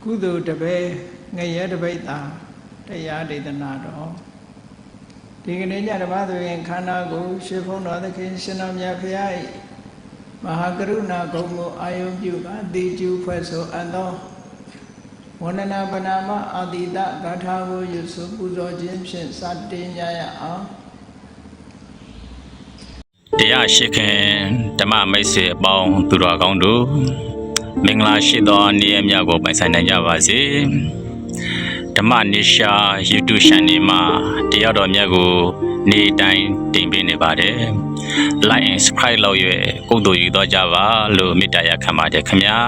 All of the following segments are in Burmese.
ကုသိုလ်တပည့်ငရဲတပိဋ္ဌာတရားဒေသနာတော်ဒီကနေ့ညဓမ္မသဘင်ခန္ဓာကိုရှင်ဘုန်းတော်သခင်ရှင်တော်မြတ်ဖရာ၏မဟာကရုဏာဂုဏ်ကိုအာယုံပြုအတိကျူဖွဲ့ဆိုအပ်သောဝန္ဒနာပနာမအာတိတဂါထာကိုရွတ်ဆိုပူဇော်ခြင်းဖြင့်စတင်ကြရအောင်တရားရှိခင်ဓမ္မမိတ်ဆွေအပေါင်းသူတော်ကောင်းတို့မင်္ဂလာရှိသောနေ့ရက်များကိုပိုင်ဆိုင်နိုင်ကြပါစေဓမ္မနိရှာ YouTube Channel မှာတရားတော်မြတ်ကိုနေ့တိုင်းတင်ပေးနေပါတယ် Like and Subscribe လုပ်၍ကုသိုလ်ယူတော့ကြပါလို့မေတ္တာရပ်ခံပါတယ်ခင်ဗျာ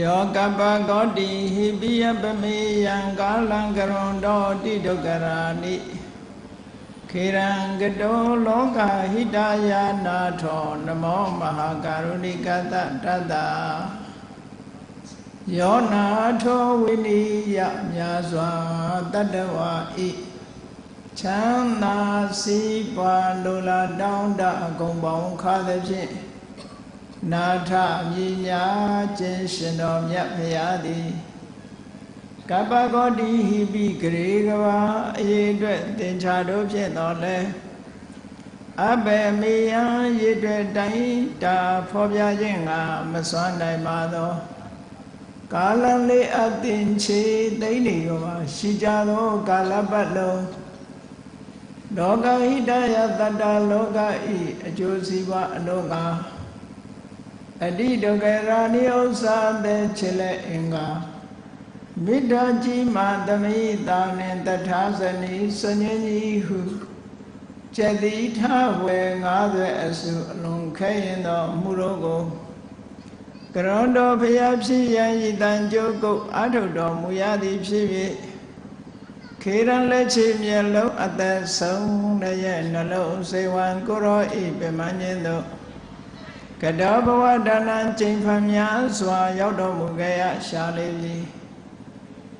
ယောကပ္ပကောတိဟိပိယပမေယံကာလံကရွန်တောတိဒုက္ခရာနိခေရံကတောလောကဟိတယာနာထောနမောမဟာကရုဏိကတတတ္တယောနာထောဝိနိယမြာစွာတတ္တဝါဤချမ်းသာစီးပွားလိုလားတောင်းတအကုန်ပေါင်းခါသဖြင့်နာထမြညာခြင်းရှင်တော်မြတ်ဖရာသည်ကပ္ပကောတိဟိပိဂရေကဘာအရေးအတွက်သင်္ချာတို့ဖြစ်တော်လဲအဘေမေယံရည်အတွက်တိုင်းတာဖော်ပြခြင်းကမစွမ်းနိုင်ပါသောကာလလေးအသင်ချေသိမ့်နေရောပါရှိကြသောကာလပတ်လုံးလောကဟိတယတတ္တလောကဤအကျိုးစီးပွားအလုံးကအတိဒုက္ခရာနိဥ္စာတဲ့ချေလက်အင်္ဂါမိတ္တကြီးမာသမိတာနှင့်တထာဇနီစဉ္ကြီးဟုကျက်တိထဝေ90အစုအလုံးခဲရင်သောမှုတို့ကိုကရွန်တော်ဖျားဖြစ်ရန်ဤတန်ကြိုးကုတ်အထုတော်မူရသည်ဖြစ်၍ခေရန်လက်ချေမျက်လုံးအသက်ဆုံးရဲ့နှလုံးစေဝံကိုရောဤပြမញ្ញင်းတို့ကတောဘဝဒါနံကျိန်ဖန်များစွာရောက်တော်မူခဲ့ရရှာလေပြီ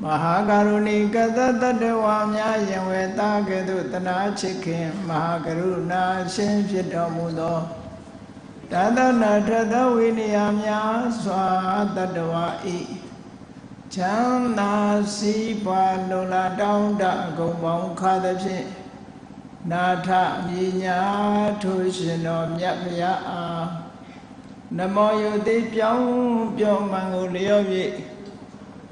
မဟာကရုဏီကတတတ္တဝါများယံဝေတာကဲ့သို့တနာချစ်ခင်မဟာကရုဏာရှင်ဖြစ်တော်မူသောတသနာထသဝိနည်းများစွာတတ္တဝါဤချမ်းသာစီးပွားလိုလားတောင်းတအကုန်ပေါင်းခါသဖြင့်နာထမြညာထိုရှင်တော်မြတ်ဗျာအားနမောယုတိပြောင်းပြောမှန်ကိုလျော့၍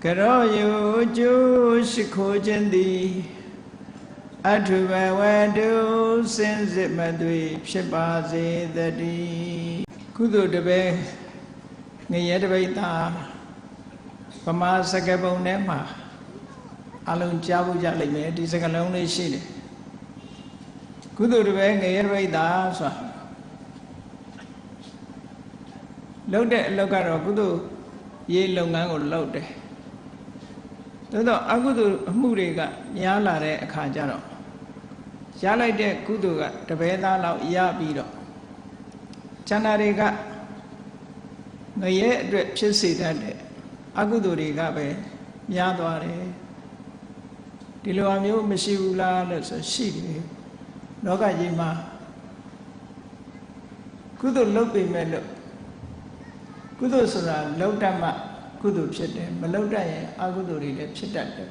ကရောယုကျိုးရှိခိုးခြင်းသည်အထုဘဝတုစင်စစ်မသွေဖြစ်ပါစေတည်းကုသိုလ်တပည့်ငရဲတပိဋ္ဌာဗမာစကားပုံထဲမှာအလုံးကြားဖို့ကြလိမ့်မယ်ဒီစကားလုံးလေးရှိတယ်ကုသိုလ်တပည့်ငရဲတပိဋ္ဌာဆိုတာလုပ်တဲ့အလုပ်ကတော့ကုသိုလ်ရေးလုပ်ငန်းကိုလုပ်တယ်သို့တော့အကုသိုလ်အမှုတွေကများလာတဲ့အခါကျတော့ရလိုက်တဲ့ကုသိုလ်ကတပည့်သားလောက်ရပြီးတော့ကျန်တာတွေကငရဲအတွက်ဖြစ်စေတတ်တဲ့အကုသိုလ်တွေကပဲများသွားတယ်ဒီလိုအမျိုးမရှိဘူးလားလို့ဆိုရှိတယ်လောကကြီးမှာကုသိုလ်လုပ်ပေမဲ့လို့ကုသိုလ်ဆိုတာလောက်တတ်မှကုသိုလ်ဖြစ်တယ်မလောက်တတ်ရင်အကုသိုလ်တွေလည်းဖြစ်တတ်တယ်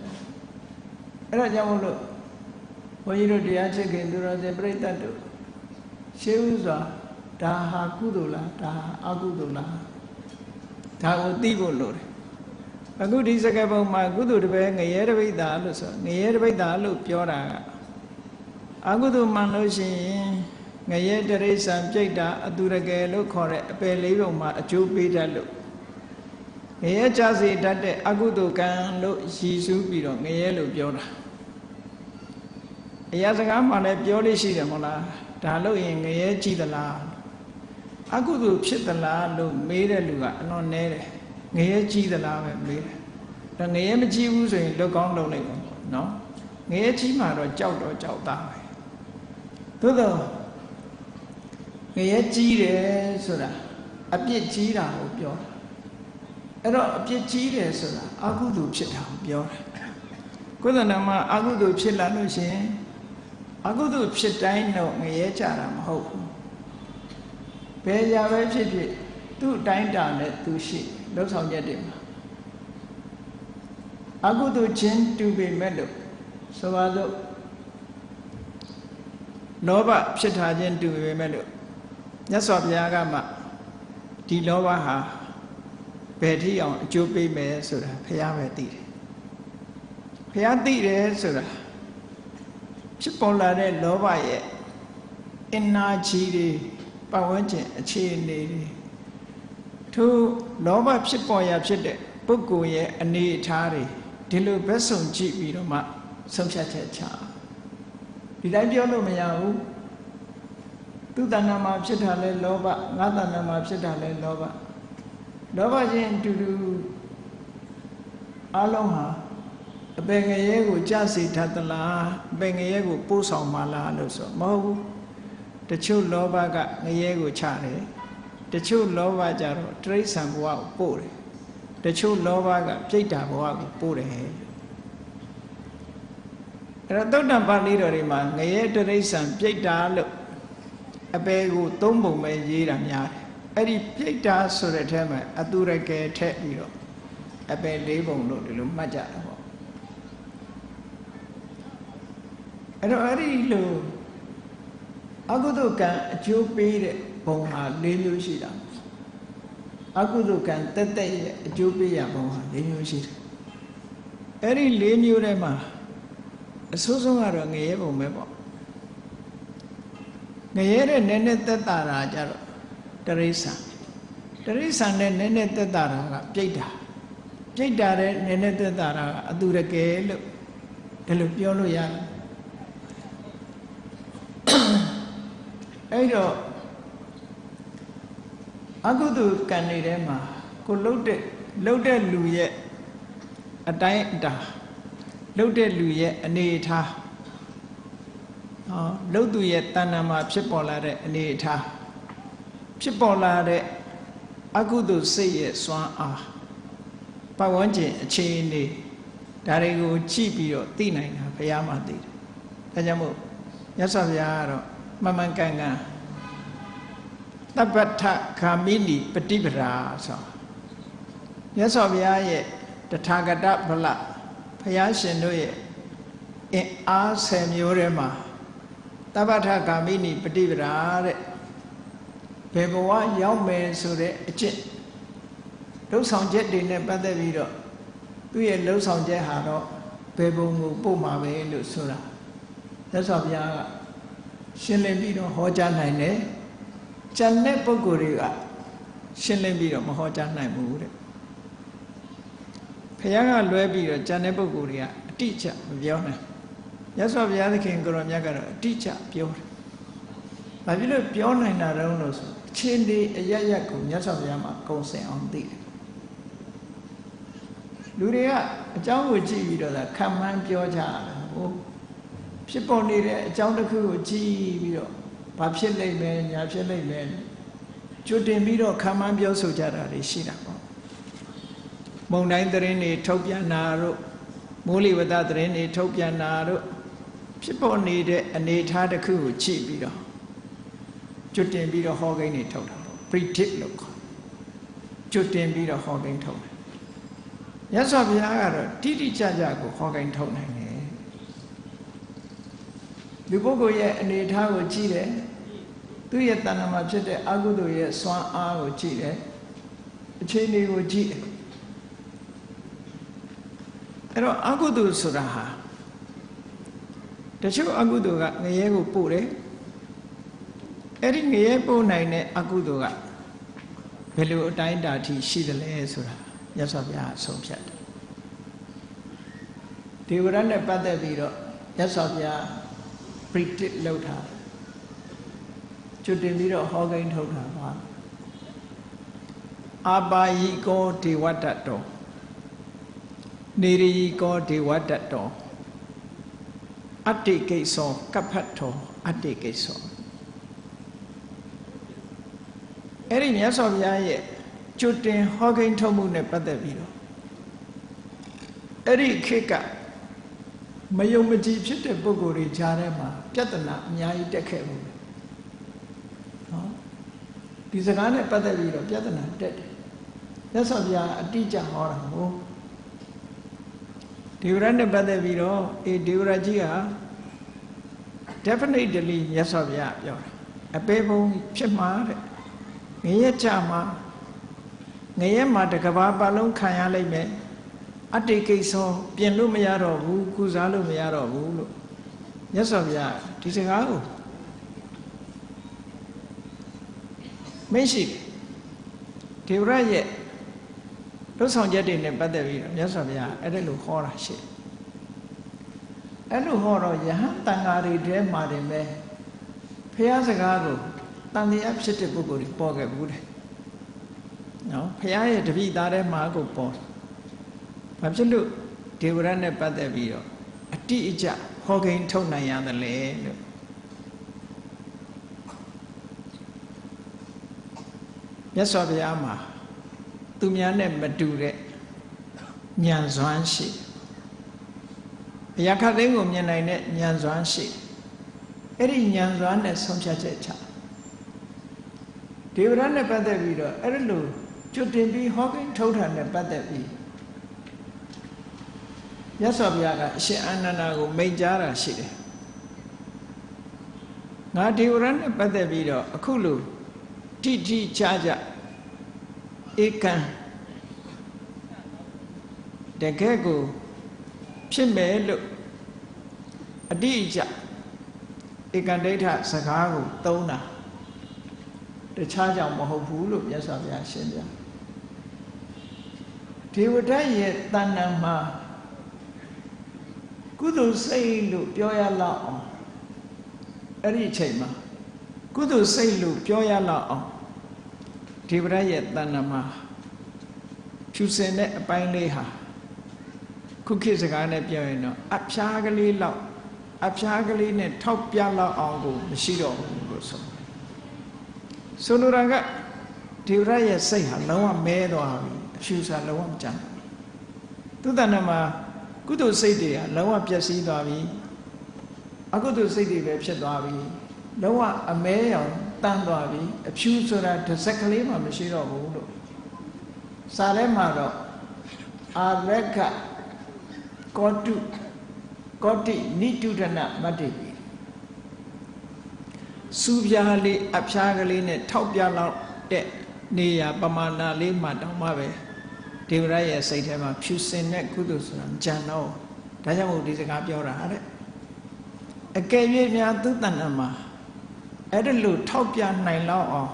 အဲ့ဒါကြောင့်မို့လို့ဘုန်းကြီးတို့တရားချစ်ခင်သူတော်စင်ပြိတ္တတို့ရှေးဥစွာဒါဟာကုသိုလ်လားဒါဟာအကုသိုလ်လားဒါကိုသိဖို့လိုတယ်အခုဒီစကားပုံမှာကုသိုလ်တပည့်ငရဲတပိဋ္ဌာလို့ဆိုငရဲတပိဋ္ဌာလို့ပြောတာကအကုသိုလ်မှန်လို့ရှိရင်ငရဲတရိစ္ဆာန်ပြိတ္တာအတူရကယ်လို့ခေါ်တဲ့အပယ်လေးပုံမှာအကျိုးပေးတတ်လို့ငရဲကြစေတတ်တဲ့အကုသိုလ်ကံလို့ရည်စူးပြီးတော့ငရဲလို့ပြောတာအရာစကားမှလည်းပြောလို့ရှိတယ်မဟုတ်လားဒါလို့ရင်ငရဲကြည့်သလားအကုသိုလ်ဖြစ်သလားလို့မေးတဲ့လူကအလွန်နည်းတယ်ငရဲကြည့်သလားပဲမေးတယ်ဒါငရဲမကြည့်ဘူးဆိုရင်လောက်ကောင်းလုပ်လိုက်ပါနော်ငရဲကြည့်မှတော့ကြောက်တော့ကြောက်သားပဲသို့တော့ငရဲကြီးတယ်ဆိုတာအပြစ်ကြီးတာကိုပြောတာအဲ့တော့အပြစ်ကြီးတယ်ဆိုတာအကုသိုလ်ဖြစ်တာကိုပြောတယ်ကုသနာမှာအကုသိုလ်ဖြစ်လာလို့ရှိရင်အကုသိုလ်ဖြစ်တိုင်းတော့ငရဲကြတာမဟုတ်ဘူးဘယ်ရာပဲဖြစ်ဖြစ် သူ့တိုင်းတာနဲ့သူရှိလှုပ်ဆောင်ချက်တွေမှာအကုသိုလ်ချင်းတူပေမဲ့လို့ဆိုပါစို့လောဘဖြစ်ထားခြင်းတူပေမဲ့လို့မြတ်စွာဘုရားကမှဒီလောဘဟာဘယ်ထိအောင်အကျိုးပေးမယ်ဆိုတာဘုရားပဲသိတယ်ဘုရားသိတယ်ဆိုတာဖြစ်ပေါ်လာတဲ့လောဘရဲ့energy တွေပတ်ဝန်းကျင်အခြေအနေတွေထို့လောဘဖြစ်ပေါ်ရဖြစ်တဲ့ပုဂ္ဂိုလ်ရဲ့အနေအထားတွေဒီလိုဘက်ဆုံကြည့်ပြီးတော့မှဆုံးဖြတ်ချက်ချဒီတိုင်းပြောလို့မရဘူးသူတဏ္ဍာမှာဖြစ်တာလဲလောဘငါတဏ္ဍာမှာဖြစ်တာလဲလောဘချင်းအတူတူအလုံးဟာအပင်ငရဲကိုကြစေထသလားအပင်ငရဲကိုပို့ဆောင်မလားလို့ဆိုမဟုတ်ဘူးတချို့လောဘကငရဲကိုချတယ်တချို့လောဘကြတော့တိရစ္ဆာန်ဘဝကိုပို့တယ်တချို့လောဘကပြိတ္တာဘဝကိုပို့တယ်အဲ့တော့သုတ္တပါဠိတော်တွေမှာငရဲတိရစ္ဆာန်ပြိတ္တာလို့အပေကိုသုံးပုံပဲရေးတာများတယ်အဲ့ဒီပြိတ္တာဆိုတဲ့ထဲမှာအတုရကယ်ထက်ပြီးတော့အပေ၄ပုံလို့ဒီလိုမှတ်ကြတာပေါ့အဲ့တော့အဲ့ဒီလိုအကုသိုလ်ကံအကျိုးပေးတဲ့ဘုံဟာ၄မျိုးရှိတာအကုသိုလ်ကံတက်တက်ရဲ့အကျိုးပေးရဘုံဟာ၄မျိုးရှိတယ်အဲ့ဒီ၄မျိုးထဲမှာအဆိုးဆုံးကတော့ငရဲဘုံပဲပေါ့ငရဲတဲ့နည်းနည်းသက်တာကြတော့တရိစ္ဆာန်နဲ့နည်းနည်းသက်တာကပြိတ္တာတဲ့နည်းနည်းသက်တာကအတုရကယ်လို့ဒီလိုပြောလို့ရတယ်အဲ့တော့အကုသိုလ်ကံတွေထဲမှာကိုလှုပ်တဲ့လူရဲ့အတိုင်းအတာလှုပ်တဲ့လူရဲ့အနေအထားလှုပ်သူရဲ့တဏ္ဍာမှာဖြစ်ပေါ်လာတဲ့အနေအထားဖြစ်ပေါ်လာတဲ့အကုသိုလ်စိတ်ရဲ့စွမ်းအားပတ်ဝန်းကျင်အခြေအနေဒါတွေကိုကြည့်ပြီးတော့သိနိုင်တာဘုရားမှသိတယ်ဒါကြောင့်မို့မြတ်စွာဘုရားကတော့မှန်မှန်ကန်ကန်တပ္ပထဂာမိနိပฏิပဒါဆိုမြတ်စွာဘုရားရဲ့တထာဂတဗလဘုရားရှင်တို့ရဲ့အင်အား10မျိုးထဲမှာတပ္ပထဂာမိနိပฏิပဒါတဲ့ဘယ်ဘဝရောက်မယ်ဆိုတဲ့အကျင့်လှုပ်ဆောင်ချက်တွေနဲ့ပတ်သက်ပြီးတော့သူ့ရဲ့လှုပ်ဆောင်ချက်ဟာတော့ဘယ်ဘုံကိုပို့မှာပဲလို့ဆိုတာမြတ်စွာဘုရားကရှင်းလင်းပြီးတော့ဟောကြားနိုင်တယ်ကျန်တဲ့ပုဂ္ဂိုလ်တွေကရှင်းလင်းပြီးတော့မဟောကြားနိုင်ဘူးတဲ့ဘုရားကလွဲပြီးတော့ကျန်တဲ့ပုဂ္ဂိုလ်တွေကအတိအကျမပြောနိုင်မြတ်စွာဘုရားသခင်ကိုရောမြတ်ကတော့အတိအကျပြောတယ်ဘာဖြစ်လို့ပြောနိုင်တာတုံးလို့ဆိုအချင်းဒီအရရက်ကိုမြတ်စွာဘုရားမှာကုံစင်အောင်သိတယ်လူတွေကအကြောင်းကိုကြည့်ပြီးတော့ခံမှန်းပြောကြတာဟိုဖြစ်ပေါ်နေတဲ့အကြောင်းတစ်ခုကိုကြည့်ပြီးတော့ဘာဖြစ်လိမ့်မယ်ညာဖြစ်လိမ့်မယ်ကြိုတင်ပြီးတော့ခံမှန်းပြောဆိုကြတာတွေရှိတာပေါ့မုံတိုင်းသတင်းတွေထုတ်ပြန်တာတို့မိုးလေဝသသတင်းတွေထုတ်ပြန်တာတို့ဖြစ်ပေါ်နေတဲ့အနေအထားတစ်ခုကိုကြည့်ပြီးတော့ကြိုတင်ပြီးတော့ဟောကိန်းတွေထုတ်တာပေါ့ predict လို့ခေါ်ကြိုတင်ပြီးတော့ဟောကိန်းထုတ်တယ်မြတ်စွာဘုရားကတော့တိတိကျကျကိုဟောကိန်းထုတ်နိုင်တယ်လူပုဂ္ဂိုလ်ရဲ့အနေအထားကိုကြည့်တယ်သူ့ရဲ့တဏ္ဍာမှာဖြစ်တဲ့အကုသိုလ်ရဲ့စွမ်းအားကိုကြည့်တယ်အခြေအနေကိုကြည့်တယ်အဲ့တော့အကုသိုလ်ဆိုတာဟာတချို့အကုသိုလ်ကငရဲကိုပို့တယ်အဲ့ဒီငရဲပို့နိုင်တဲ့အကုသိုလ်ကဘယ်လိုအတိုင်းအတာထိရှိသလဲဆိုတာမြတ်စွာဘုရားဆုံးဖြတ်တယ်ဒီဝရနဲ့ပတ်သက်ပြီးတော့မြတ်စွာဘုရား predict လုပ်တာကျွတ်တင်ပြီးတော့ဟောကိန်းထုတ်တာပါအာပါယိကောဒေဝတ္တတောနေရိယိကောဒေဝတ္တတောအတ္တိကိစ္ဆောကပ္ပတ္တောအတ္တိကိစ္ဆောအဲ့ဒီမြတ်စွာဘုရားရဲ့ကျွတ်တင်ဟောကိန်းထုတ်မှုနဲ့ပတ်သက်ပြီးတော့အဲ့ဒီခေတ်ကမယုံမကြည်ဖြစ်တဲ့ပုဂ္ဂိုလ်တွေကြားထဲမှာပြဿနာအများကြီးတက်ခဲ့ဘူးနော် ဒီစကားနဲ့ပတ်သက်ပြီးတော့ပြဿနာတက်တယ်မြတ်စွာဘုရားအတိအကျဟောတာမဟုတ်ဒေဝရနဲ့ပတ်သက်ပြီးတော့ဒေဝရကြီးက definitely မြတ်စွာဘုရားပြောတာအပေဘုံဖြစ်မှာတဲ့ငရဲကြမှာငရဲမှာတကဘာပတ်လုံးခံရလိမ့်မယ်အတ္တိကိစ္စပြင်လို့မရတော့ဘူးကုစားလို့မရတော့ဘူးလို့မြတ်စွာဘုရားဒီစကားကိုမရှိဒေဝရရဲ့လှုပ်ဆောင်ချက်တွေနဲ့ပတ်သက်ပြီးတော့မြတ်စွာဘုရားအဲ့ဒါလိုဟောတာရှိအဲ့လိုဟောတော့ယဟန်တန်ဃာတွေထဲမှာတင်ပဲဘုရားစကားကိုတန်တရားဖြစ်တဲ့ပုဂ္ဂိုလ်တွေပေါ်ခဲ့ဘူးတဲ့နော်ဘုရားရဲ့တပည့်သားထဲမှာကိုပေါ်ဘာဖြစ်လို့ဒေဝရနဲ့ပတ်သက်ပြီးတော့အတိအကျဟောကိန်းထုတ်နိုင်ရတယ်လေလို့မြတ်စွာဘုရားမှာသူများနဲ့မတူတဲ့ဉာဏ်စွမ်းရှိအရာခတ်သိမ်းကိုမြင်နိုင်တဲ့ဉာဏ်စွမ်းရှိအဲ့ဒီဉာဏ်စွမ်းနဲ့ဆုံးဖြတ်ချက်ချဒေဝရနဲ့ပတ်သက်ပြီးတော့အဲ့လိုကျွတ်တင်ပြီးဟောကိန်းထုတ်တာနဲ့ပတ်သက်ပြီးမြတ်စွာဘုရားကအရှင်အာနန္ဒာကိုမိန့်ကြားတာရှိတယ်ငါဒေဝရနဲ့ပတ်သက်ပြီးတော့အခုလိုတိတိကျကျဧကံတကယ်ကိုဖြစ်မယ်လို့အတိအကျဧကံဒိဋ္ဌစကားကိုသုံးတာတခြားကြောင့်မဟုတ်ဘူးလို့မြတ်စွာဘုရားရှင်းပြဒေဝဒတ်ရဲ့တဏ္ဍာမှာကုသိုလ်စိတ်လို့ပြောရလောက်အောင်အဲ့ဒီအချိန်မှာကုသိုလ်စိတ်လို့ပြောရလောက်အောင်ဒေဝရရဲ့တဏ္ဍာမှာဖြူစင်တဲ့အပိုင်းလေးဟာခုခေတ်စကားနဲ့ပြောရင်တော့အဖျားကလေးလောက်အဖျားကလေးနဲ့ထောက်ပြလောက်အောင်ကိုမရှိတော့ဘူးလို့ဆိုလိုတာကဒေဝရရဲ့စိတ်ဟာလုံးဝမဲသွားပြီအဖြူစာလုံးဝမကြမ်းသူတဏ္ဍာမှာကုသိုလ်စိတ်တွေဟာလုံးဝပျက်စီးသွားပြီအကုသိုလ်စိတ်တွေပဲဖြစ်သွားပြီလုံးဝအမဲရောင်တန်းသွားပြီအဖြူဆိုတာတစ်စက်ကလေးမှမရှိတော့ဘူးလို့စာထဲမှာတော့အာရက္ခကောတုကောတိနိတုဒနာမတ္တိစူပြားလေးအဖျားကလေးနဲ့ထောက်ပြလောက်တဲ့နေရာပမာဏလေးမှတောင်းမှပဲဒေဝရရဲ့စိတ်ထဲမှာဖြူစင်တဲ့ကုသိုလ်ဆိုတာကြံတော့ဒါကြောင့်မို့ဒီစကားပြောတာတဲ့အကယ်၍များသူတဏ္ဍာမှာအဲ့ဒါလို့ထောက်ပြနိုင်လောက်အောင်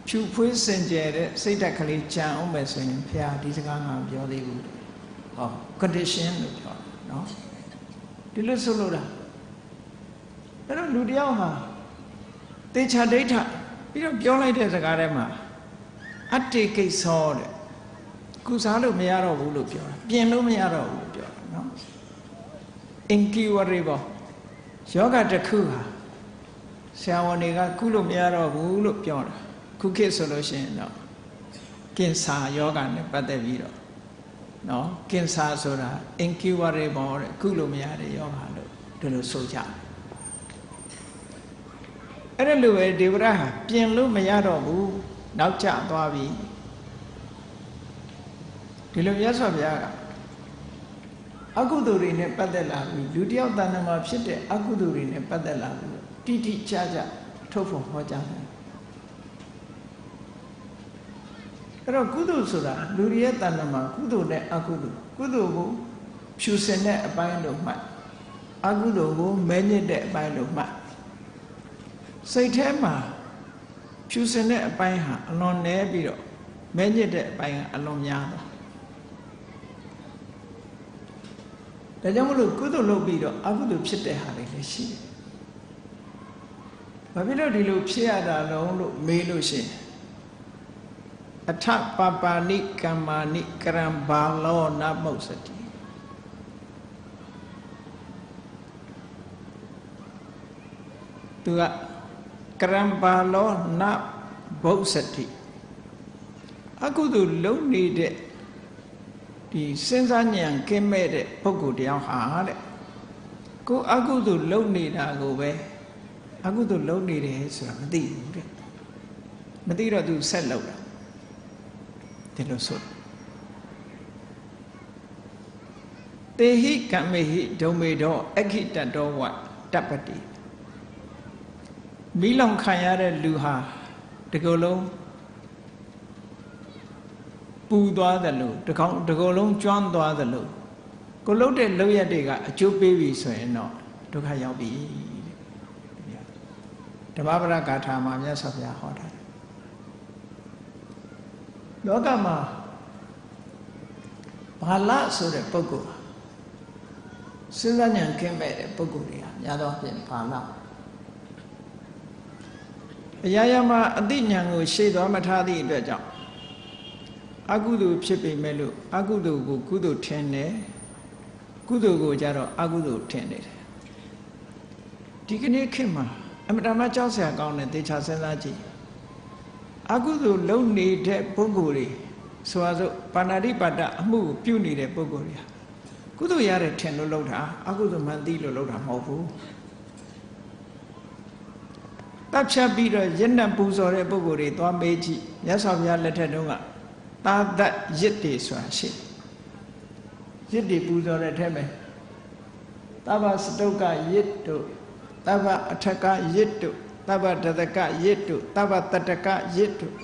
ဖြူဖွေးစင်ကြယ်တဲ့စိတ်ဓာတ်ကလေးကြံအောင်ပဲဆိုရင်ဘုရားဒီစကားငါပြောသေးဘူးဟော condition လို့ပြောနော်ဒီလိုဆိုလို့လားအဲ့တော့လူတယောက်ဟာတေချာဒိဋ္ဌပြီးတော့ပြောလိုက်တဲ့စကားထဲမှာအတ္တိကိစ္စတဲ့ကုစားလို့မရတော့ဘူးလို့ပြောတာပြင်လို့မရတော့ဘူးလို့ပြောတာနော် incurable ယောဂတစ်ခုဟာဆရာဝန်တွေကကုလို့မရတော့ဘူးလို့ပြောတာခုခေတ်ဆိုလို့ရှိရင်တော့ကင်ဆာယောဂနဲ့ပတ်သက်ပြီးတော့နော်ကင်ဆာဆိုတာ incurable တဲ့ကုလို့မရတဲ့ယောဂလို့ဒီလိုဆိုကြအဲ့ဒါလိုပဲဒေဝရဟာပြင်လို့မရတော့ဘူးနောက်ကျသွားပြီဒီလိုမြတ်စွာဘုရားကအကုသိုလ်တွေနဲ့ပတ်သက်လာပြီလူတယောက်တဏ္ဍာမှာဖြစ်တဲ့အကုသိုလ်တွေနဲ့ပတ်သက်လာပြီတိတိကျကျထုတ်ဖို့ဟောကြားတယ်အဲ့တော့ကုသိုလ်ဆိုတာလူရဲ့တဏ္ဍာမှာကုသိုလ်နဲ့အကုသိုလ်ကုသိုလ်ကိုဖြူစင်တဲ့အပိုင်းလို့မှတ်အကုသိုလ်ကိုမဲညစ်တဲ့အပိုင်းလို့မှတ်စိတ်ထဲမှာဖြူစင်တဲ့အပိုင်းဟာအလွန်နည်းပြီးတော့မဲညစ်တဲ့အပိုင်းကအလွန်များသွားဒါကြောင့်မလို့ကုသိုလ်လုပ်ပြီးတော့အကုသိုလ်ဖြစ်တဲ့ဟာတွေလည်းရှိတယ်။ဘာဖြစ်လို့ဒီလိုဖြစ်ရတာလဲလို့မေးလို့ရှိရင်အထပပါဏိကမ္မာနိကရံဘာလောနမုစတိသူကကရံဘာလောနဘုစတိအကုသိုလ်လုပ်နေတဲ့ဒီစဉ်းစားဉာဏ်ကင်းမဲ့တဲ့ပုဂ္ဂိုလ်တယောက်ဟာတဲ့ကိုအကုသိုလ်လုပ်နေတာကိုပဲအကုသိုလ်လုပ်နေတယ်ဆိုတာမသိဘူးတဲ့ မသိတော့သူဆက်လောက်တာဒီလိုဆိုတေဟိကမ္မေဟိဒုံမေတောအခိတတောဝတပ္ပတိမိလောင်ခံရတဲ့လူဟာတကယ်လုံးပူသွားတယ်လို့တကယ်လုံးကျွမ်းသွားတယ်လို့ကိုလှုပ်တဲ့လှုပ်ရက်တွေကအကျိုးပေးပြီဆိုရင်တော့ဒုက္ခရောက်ပြီဓမ္မပဒဂါထာမှာမြတ်စွာဘုရားဟောတာလောကမှာဘာလဆိုတဲ့ပုဂ္ဂိုလ်စဉ်းစားဉာဏ်ကင်းမဲ့တဲ့ပုဂ္ဂိုလ်တွေဟာများသောအားဖြင့်ဘာလအရာရာမှာအသိဉာဏ်ကိုရှေ့သွားမထားသည့်အတွက်ကြောင့်အကုသိုလ်ဖြစ်ပေမဲ့လို့အကုသိုလ်ကိုကုသိုလ်ထင်တယ်ကုသိုလ်ကိုကြတော့အကုသိုလ်ထင်နေတယ်ဒီကနေ့ခေတ်မှာအမှန်တမ်းကြောက်စရာကောင်းတဲ့သေချာစဉ်းစားကြည့်အကုသိုလ်လုံနေတဲ့ပုဂ္ဂိုလ်တွေဆိုပါစို့ပါဏာတိပါဒအမှုကိုပြုနေတဲ့ပုဂ္ဂိုလ်တွေဟာကုသိုလ်ရတဲ့ထင်လို့လုပ်တာအကုသိုလ်မှန်သိလို့လုပ်တာမဟုတ်ဘူးတပ်ဖြတ်ပြီးတော့ရင့်နှံပူဇော်တဲ့ပုဂ္ဂိုလ်တွေသွားမေးကြည့်မြတ်စွာဘုရားလက်ထက်တုန်းကသာသတ်ရစ်တွေဆိုတာရှိရစ်တွေပူဇော်တဲ့ထဲမှာသဗ္ဗစတုကရစ်တို့သဗ္ဗအထကရစ်တို့သဗ္ဗတတကရစ်တို့သဗ္ဗတတကရစ်တို့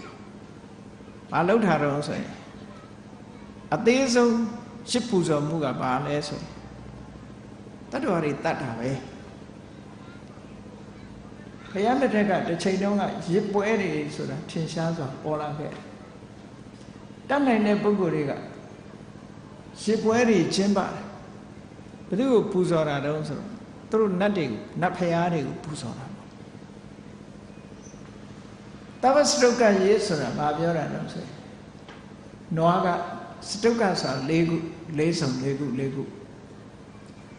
ဘာလို့ထားတော့ဆိုရင်အသေးဆုံးရစ်ပူဇော်မှုကဘာလဲဆိုရင်တတ္တဝါတွေတတ်တာပဲဘုရားလက်ထက်ကတစ်ချိန်တုန်းကရစ်ပွဲတွေဆိုတာထင်ရှားစွာပေါ်လာခဲ့တတ်နိုင်တဲ့ပုဂ္ဂိုလ်တွေကရစ်ပွဲတွေကျင်းပါတယ်ဘယ်သူကိုပူဇော်တာတုံးဆိုတော့သူတို့နတ်တွေကိုနတ်ဖျားတွေကိုပူဇော်တာတပ္ပစတုကရေဆိုတာဘာပြောတာလဲဆိုရင်နွားကစတုကဆိုတာ၄ခု၄စုံ၄ခု၄ခု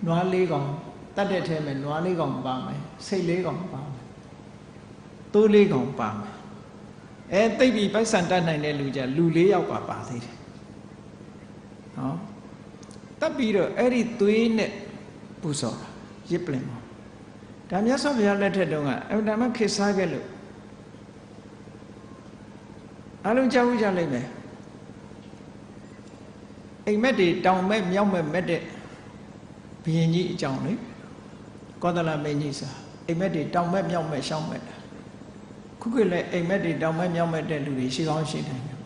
နွား၄ကောင်တတ်တဲ့ထဲမှာနွား၄ကောင်ပါမယ်စိတ်၄ကောင်ပါမယ်သိုး၄ကောင်ပါမယ်သိပ်ပြီးပိုက်ဆံတတ်နိုင်တဲ့လူကြလူ၄ယောက်ပါသေးတယ်ဟောတတ်ပြီးတော့အဲ့ဒီသွေးနဲ့ပူဇော်တာရစ်ပလင်ပါဒါမြတ်စွာဘုရားလက်ထက်တုန်းကအမှန်တမ်းခေတ်စားခဲ့လို့အလုံးကြောက်ကြလိမ့်မယ်အိမ်မက်တွေတောင်မဲ့မြောက်မဲ့မဲ့တဲ့ဘုရင်ကြီးအကြောင်းလေကောသလမင်းကြီးစာအိမ်မက်တွေတောင်မဲ့မြောက်မဲ့ရှောင်းမဲ့ခုခေတ်လည်းအိမ်မက်တွေတောင်မဲ့မြောက်မဲ့တဲ့လူတွေရှိကောင်းရှိနိုင်တယ်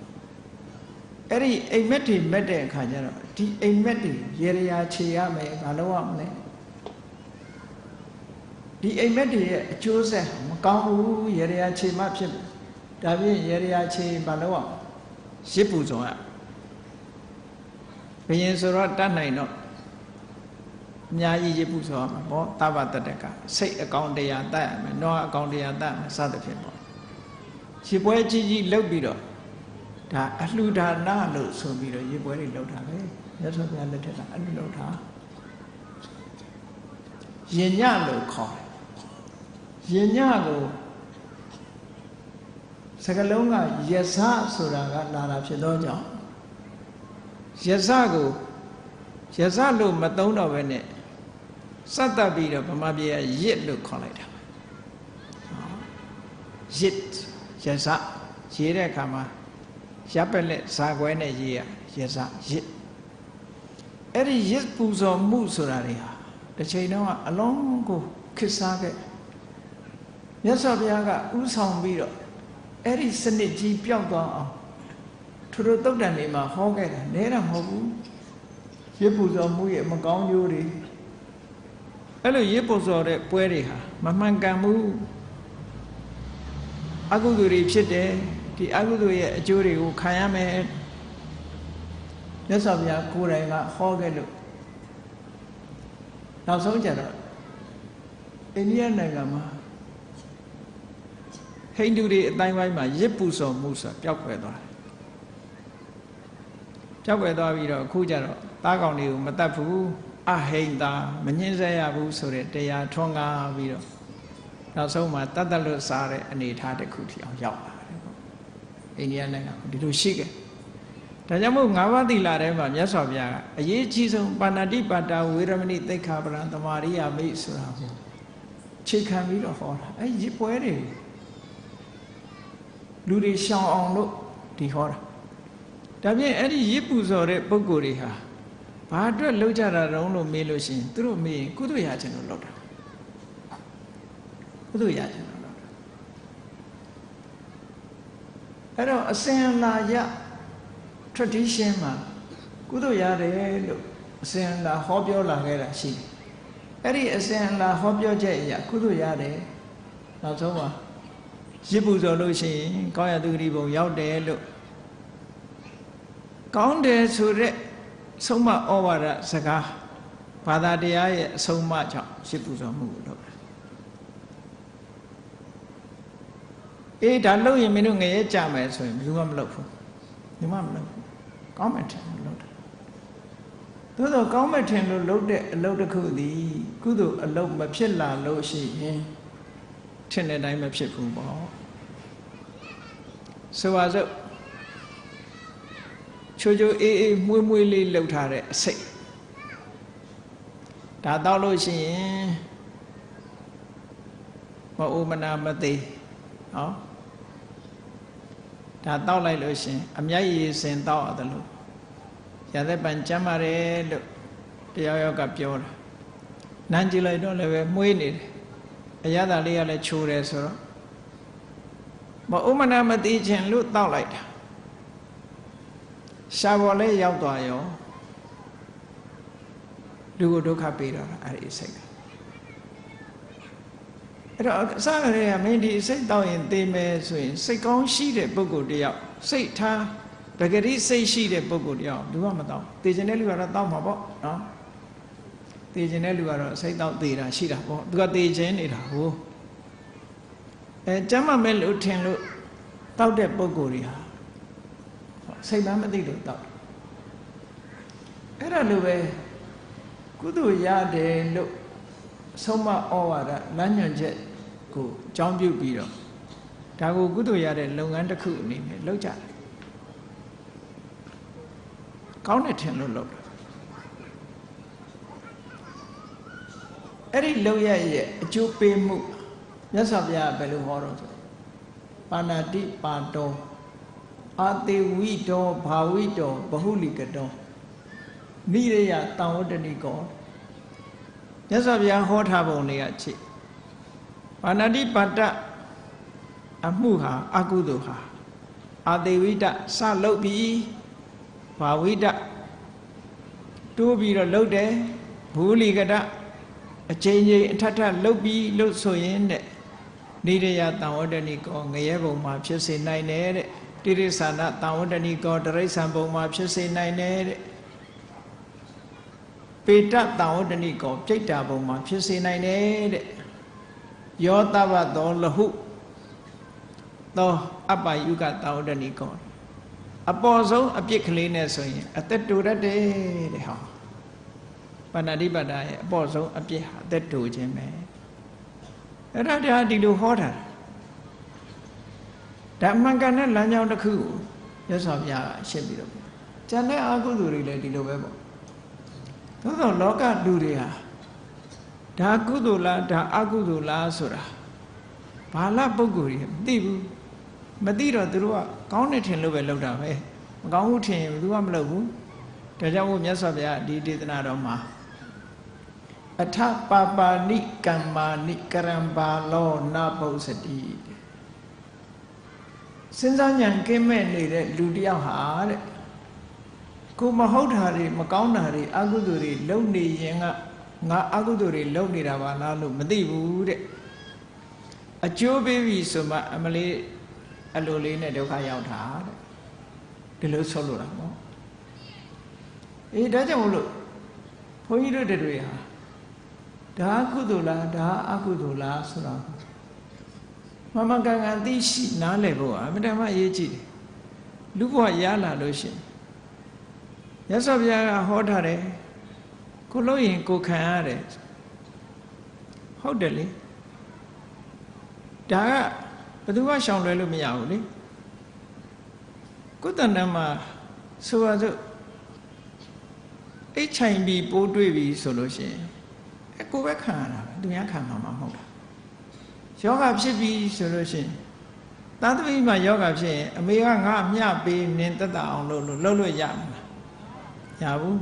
အဲ့ဒီအိမ်မက်တွေမဲ့တဲ့အခါကျတော့ဒီအိမ်မက်တွေရေရာခြေရမယ်ဘာလို့ရမလဲဒီအိမ်မက်တွေရဲ့အကျိုးဆက်မကောင်းဘူးရေရာခြေမှဖြစ်ဒါဖြင့်ရေရာခြေဘာလို့ရစ်ပူဇော်ရဘယင်ဆိုတော့တတ်နိုင်တော့အများကြီးရစ်ပူဇော်ရမှာပေါ့သဗ္ဗတတကစိတ်အကောင်တရားတတ်ရမယ်နွားအကောင်တရားတတ်မယ်စသဖြင့်ပေါ့ရစ်ပွဲကြီးကြီးလုပ်ပြီးတော့ဒါအလှူဒါနလို့ဆိုပြီးတော့ရစ်ပွဲတွေလုပ်တာပဲမြတ်စွာဘုရားလက်ထက်ကအဲ့လိုလုပ်တာယဉ်ညလို့ခေါ်တယ်ယဉ်ညကိုစကလုံးကယဇဆိုတာကလာတာဖြစ်သောကြောင့်ယဇကိုယဇလို့မသုံးတော့ဘဲနဲ့စတ်တက်ပြီးတော့ဗမာပြည်ကရစ်လို့ခေါ်လိုက်တာရစ်ယဇရေးတဲ့အခါမှာရပ်ပက်လက်ဇာခွဲနဲ့ရေးရယဇရစ်အဲ့ဒီရစ်ပူဇော်မှုဆိုတာတွေဟာတစ်ချိန်တုန်းကအလုံးကိုခေတ်စားခဲ့မြတ်စွာဘုရားကဥဆောင်ပြီးတော့အဲ့ဒီစနစ်ကြီးပျောက်သွားအောင်ထိုတို့တုတ်တန်တွေမှာဟောခဲ့တာနဲတာမဟုတ်ဘူးရစ်ပူဇော်မှုရဲ့မကောင်းကျိုးတွေအဲ့လိုရစ်ပူဇော်တဲ့ပွဲတွေဟာမမှန်ကန်ဘူးအကုသိုလ်တွေဖြစ်တယ်ဒီအကုသိုလ်ရဲ့အကျိုးတွေကိုခံရမယ်မြတ်စွာဘုရားကိုယ်တိုင်ကဟောခဲ့လို့နောက်ဆုံးကြတော့အိန္ဒိယနိုင်ငံမှာဟိန္ဒူတွေအတိုင်းပိုင်းမှာရစ်ပူဇော်မှုဆိုတာပျောက်ကွယ်သွားတယ်ပျောက်ကွယ်သွားပြီးတော့အခုကြတော့သားကောင်တွေကိုမတတ်ဘူးအဟိန္တာမညှင်းဆဲရဘူးဆိုတဲ့တရားထွန်းကားပြီးတော့နောက်ဆုံးမှာတတ်တတ်လို့စားတဲ့အနေထားတစ်ခုထီအောင်ရောက်လာတယ်ပေါ့အိန္ဒိယနိုင်ငံဒီလိုရှိခဲ့ဒါကြောင့်မို့၅ပါးသီလထဲမှာမြတ်စွာဘုရားကအရေးကြီးဆုံးပါဏာတိပါဒဝေရမဏိသိက္ခာပဒံသမာရိယာမိဆိုတာကိုခြေခံပြီးတော့ဟောတာအဲ့ရစ်ပွဲတွေ လူတွေရှောင်အောင်လို့ဒီဟောတာဒါဖြင့်အဲ့ဒီရစ်ပူဇော်တဲ့ပုဂ္ဂိုလ်တွေဟာဘာအတွက်လှုပ်ကြတာတုံးလို့မေးလို့ရှိရင်သူတို့မေးရင်ကုသိုလ်ရခြင်းလို့လုပ်တာကုသိုလ်ရခြင်းလို့လုပ်တာအဲ့တော့အစဉ်အလာရ tradition မှာကုသိုလ်ရတယ်လို့အစဉ်အလာဟောပြောလာခဲ့တာရှိတယ်အဲ့ဒီအစဉ်အလာဟောပြောချက်အရာကုသိုလ်ရတယ်နောက်ဆုံးမှာရစ်ပူဇော်လို့ရှိရင်ကောင်းရသူဂတိဘုံရောက်တယ်လို့ကောင်းတယ်ဆိုတဲ့ဆုံးမဩဝါဒစကားဘာသာတရားရဲ့အဆုံးအမကြောင့်ရစ်ပူဇော်မှုကိုလုပ်တယ်အေးဒါလုပ်ရင်မင်းတို့ငရဲကြမယ်ဆိုရင်ဘယ်သူမှမလုပ်ဘူးဘယ်မှမလုပ်ဘူးကောင်းမယ်ထင်လို့လုပ်တယ်သို့သောကောင်းမယ်ထင်လို့လုပ်တဲ့အလုပ်တစ်ခုသည်ကုသိုလ်အလုပ်မဖြစ်လာလို့ရှိရင်ထင်တဲ့အတိုင်းမဖြစ်ဘူးပေါ့ဆိုပါစို့ချိုချိုအေးအေးမွေးမွေးလေးလှုပ်ထားတဲ့အစိတ်ဒါတော့လို့ရှိရင်မအိုမနာမသေးဟောဒါတောက်လိုက်လို့ရှင်အမျက်ရည်စင်တောက်ရတယ်လို့ရသက်ပံကျမ်းပါတယ်လို့တရားရောက်ကပြောတာနန်းကြည့်လိုက်တော့လည်းပဲမွေးနေတယ်အရသာလေးကလည်းချိုးတယ်ဆိုတော့မအိုမနာမသိခြင်းလို့တောက်လိုက်တာရှားပေါ်လဲရောက်သွားရောလူကိုဒုက္ခပေးတော့အဲ့ဒီစိတ်အဲ့တော့အစကတည်းကမင်းဒီစိတ်တောက်ရင်သိမယ်ဆိုရင်စိတ်ကောင်းရှိတဲ့ပုဂ္ဂိုလ်တယောက်စိတ်ထားပဂရိစိတ်ရှိတဲ့ပုဂ္ဂိုလ်တယောက်လူကမတောက်သိခြင်းတဲ့လူကတော့တောက်မှာပေါ့နော်သိခြင်းတဲ့လူကတော့စိတ်တောက်သေးတာရှိတာပေါ့သူကသိခြင်းနေတာဟိုကျမ်းမမဲ့လို့ထင်လို့တောက်တဲ့ပုဂ္ဂိုလ်တွေဟာစိတ်မှမသိလို့တောက်အဲ့ဒါလိုပဲကုသိုလ်ရတယ်လို့ဆုံးမဩဝါဒလမ်းညွှန်ချက်ကိုအကြောင်းပြုပြီးတော့ဒါကိုကုသိုလ်ရတဲ့လုပ်ငန်းတစ်ခုအနေနဲ့လုပ်ကြတယ်ကောင်းတယ်ထင်လို့လုပ်တာအဲ့ဒီလုပ်ရရဲ့အကျိုးပေးမှုမြတ်စွာဘုရားဘယ်လိုဟောတော့ဆိုပါဏာတိပါတောအာတေဝိတောဘာဝိတောဘဟုလိကတောနိရယတံဝတ္တနိကောမြတ်စွာဘုရားဟောထားပုံတွေကချစ်ပါဏာတိပါတအမှုဟာအကုသိုလ်ဟာအာတေဝိတစလုပ်ပြီးဘာဝိတတိုးပြီးတော့လုပ်တယ်ဘူလိကတအချိန်ချင်းအထထလုပ်ပြီးလို့ဆိုရင်တဲ့နိရယတံဝတ္တနိကောငရဲဘုံမှာဖြစ်စေနိုင်တယ်တဲ့တိရိစ္ဆာနတံဝတ္တနိကောတရိစ္ဆာန်ဘုံမှာဖြစ်စေနိုင်တယ်တဲ့ပေတတံဝတ္တနိကောပြိတ္တာဘုံမှာဖြစ်စေနိုင်တယ်တဲ့ယောတဗ္ဗသောလဟုသောအပ္ပယုကတံဝတ္တနိကောအပေါ်ဆုံးအပြစ်ကလေးနဲ့ဆိုရင်အသက်တူတတ်တယ်တဲ့ဟောပါဏာတိပါဒရဲ့အပေါ်ဆုံးအပြစ်ဟာအသက်တူခြင်းပဲအဲ့ဒါတရားဒီလိုဟောတာဓမ္မကံနဲ့လမ်းကြောင်းတစ်ခုကိုရသော်ပြရှင်းပြီးတော့ကျန်တဲ့အကုသိုလ်တွေလည်းဒီလိုပဲပေါ့သို့သောလောကလူတွေဟာဒါကုသိုလ်လားဒါအကုသိုလ်လားဆိုတာဘာလပုဂ္ဂိုလ်တွေမသိဘူးမသိတော့သူတို့ကကောင်းတယ်ထင်လို့ပဲလုပ်တာပဲမကောင်းဘူးထင်ရင်ဘယ်သူမှမလုပ်ဘူးဒါကြောင့်မို့မြတ်စွာဘုရားဒီဒေသနာတော်မှာအထပါပါဏိကမ္မာဏိကရံဘာလောနာပုစတိစဉ်းစားဉာဏ်ကင်းမဲ့နေတဲ့လူတယောက်ဟာတဲ့ကိုမဟုတ်တာတွေမကောင်းတာတွေအကုသိုလ်တွေလုပ်နေရင်ကငါအကုသိုလ်တွေလုပ်နေတာပါလားလို့မသိဘူးတဲ့အကျိုးပေးပြီဆိုမှအမလေးအလိုလေးနဲ့ဒုက္ခရောက်တာတဲ့ဒီလိုဆိုလို့တာပေါ့အေးဒါကြောင့်မလို့ဘုန်းကြီးတို့တွေဟာဒါကုသိုလ်လားဒါအကုသိုလ်လားဆိုတော့မမကန်ကန်သိရှိနားလည်ဖို့အမှန်တမ်းအရေးကြီးတယ်လူဘဝရလာလို့ရှိရင်ရသော်ဘုရားကဟောထားတယ်ကိုလို့ရင်ကိုခံရတယ်ဟုတ်တယ်လေဒါကဘယ်သူမှရှောင်လွယ်လို့မရဘူးလေကိုယ်တဏ္ဍမှာဆိုပါစို့အိတ်ချိုင်ပြီးပိုးတွေ့ပြီးဆိုလို့ရှိရင်ကိုယ်ပဲခံရတာသူများခံမှာမဟုတ်တာယောဂဖြစ်ပြီးဆိုလို့ရှိရင် သားသမီးမှာယောဂဖြစ်ရင်အမေကငါမျှပေးနင်သက်သာအောင်လုပ်လို့ရမှာရဘူး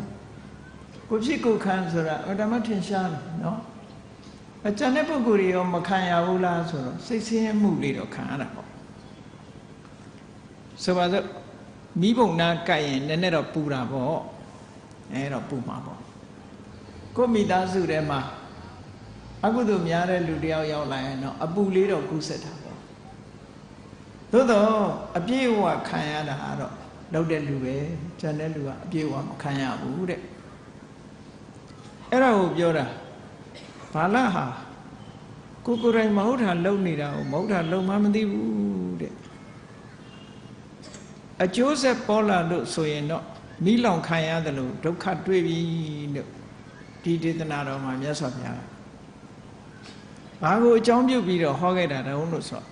ကိုဖြစ်ကိုခံဆိုတာဓမ္မထင်ရှားတယ်နော်အကျန်တဲ့ပုဂ္ဂိုလ်တွေရောမခံရဘူးလားဆိုတော့စိတ်ဆင်းရဲမှုလေးတော့ခံရတာပေါ့ဆိုပါစို့မိဘုံနာကြိုက်ရင်နည်းနည်းတော့ပူတာပေါ့အဲတော့ပူမှာပေါ့ကိုမိသားစုထဲမှာအကုသိုလ်များတဲ့လူတယောက်ရောက်လာရင်တော့အပူလေးတော့ကူးဆက်တာပေါ့သို့တော့အပြည့်အဝခံရတာကတော့လောက်တဲ့လူပဲကျန်တဲ့လူကအပြည့်အဝမခံရဘူးတဲ့အဲ့ဒါကိုပြောတာဘာလဟာကိုယ်တိုင်မဟုတ်တာလုံနေတာကိုမဟုတ်တာလုံမှမသိဘူးတဲ့အကျိုးဆက်ပေါ်လာလို့ဆိုရင်တော့မိလောင်ခံရတယ်လို့ဒုက္ခတွေ့ပြီလို့ဒီဒေသနာတော်မှာမြတ်စွာဘုရားဘာကိုအကြောင်းပြုပြီးတော့ဟောခဲ့တာတုံးလို့ဆို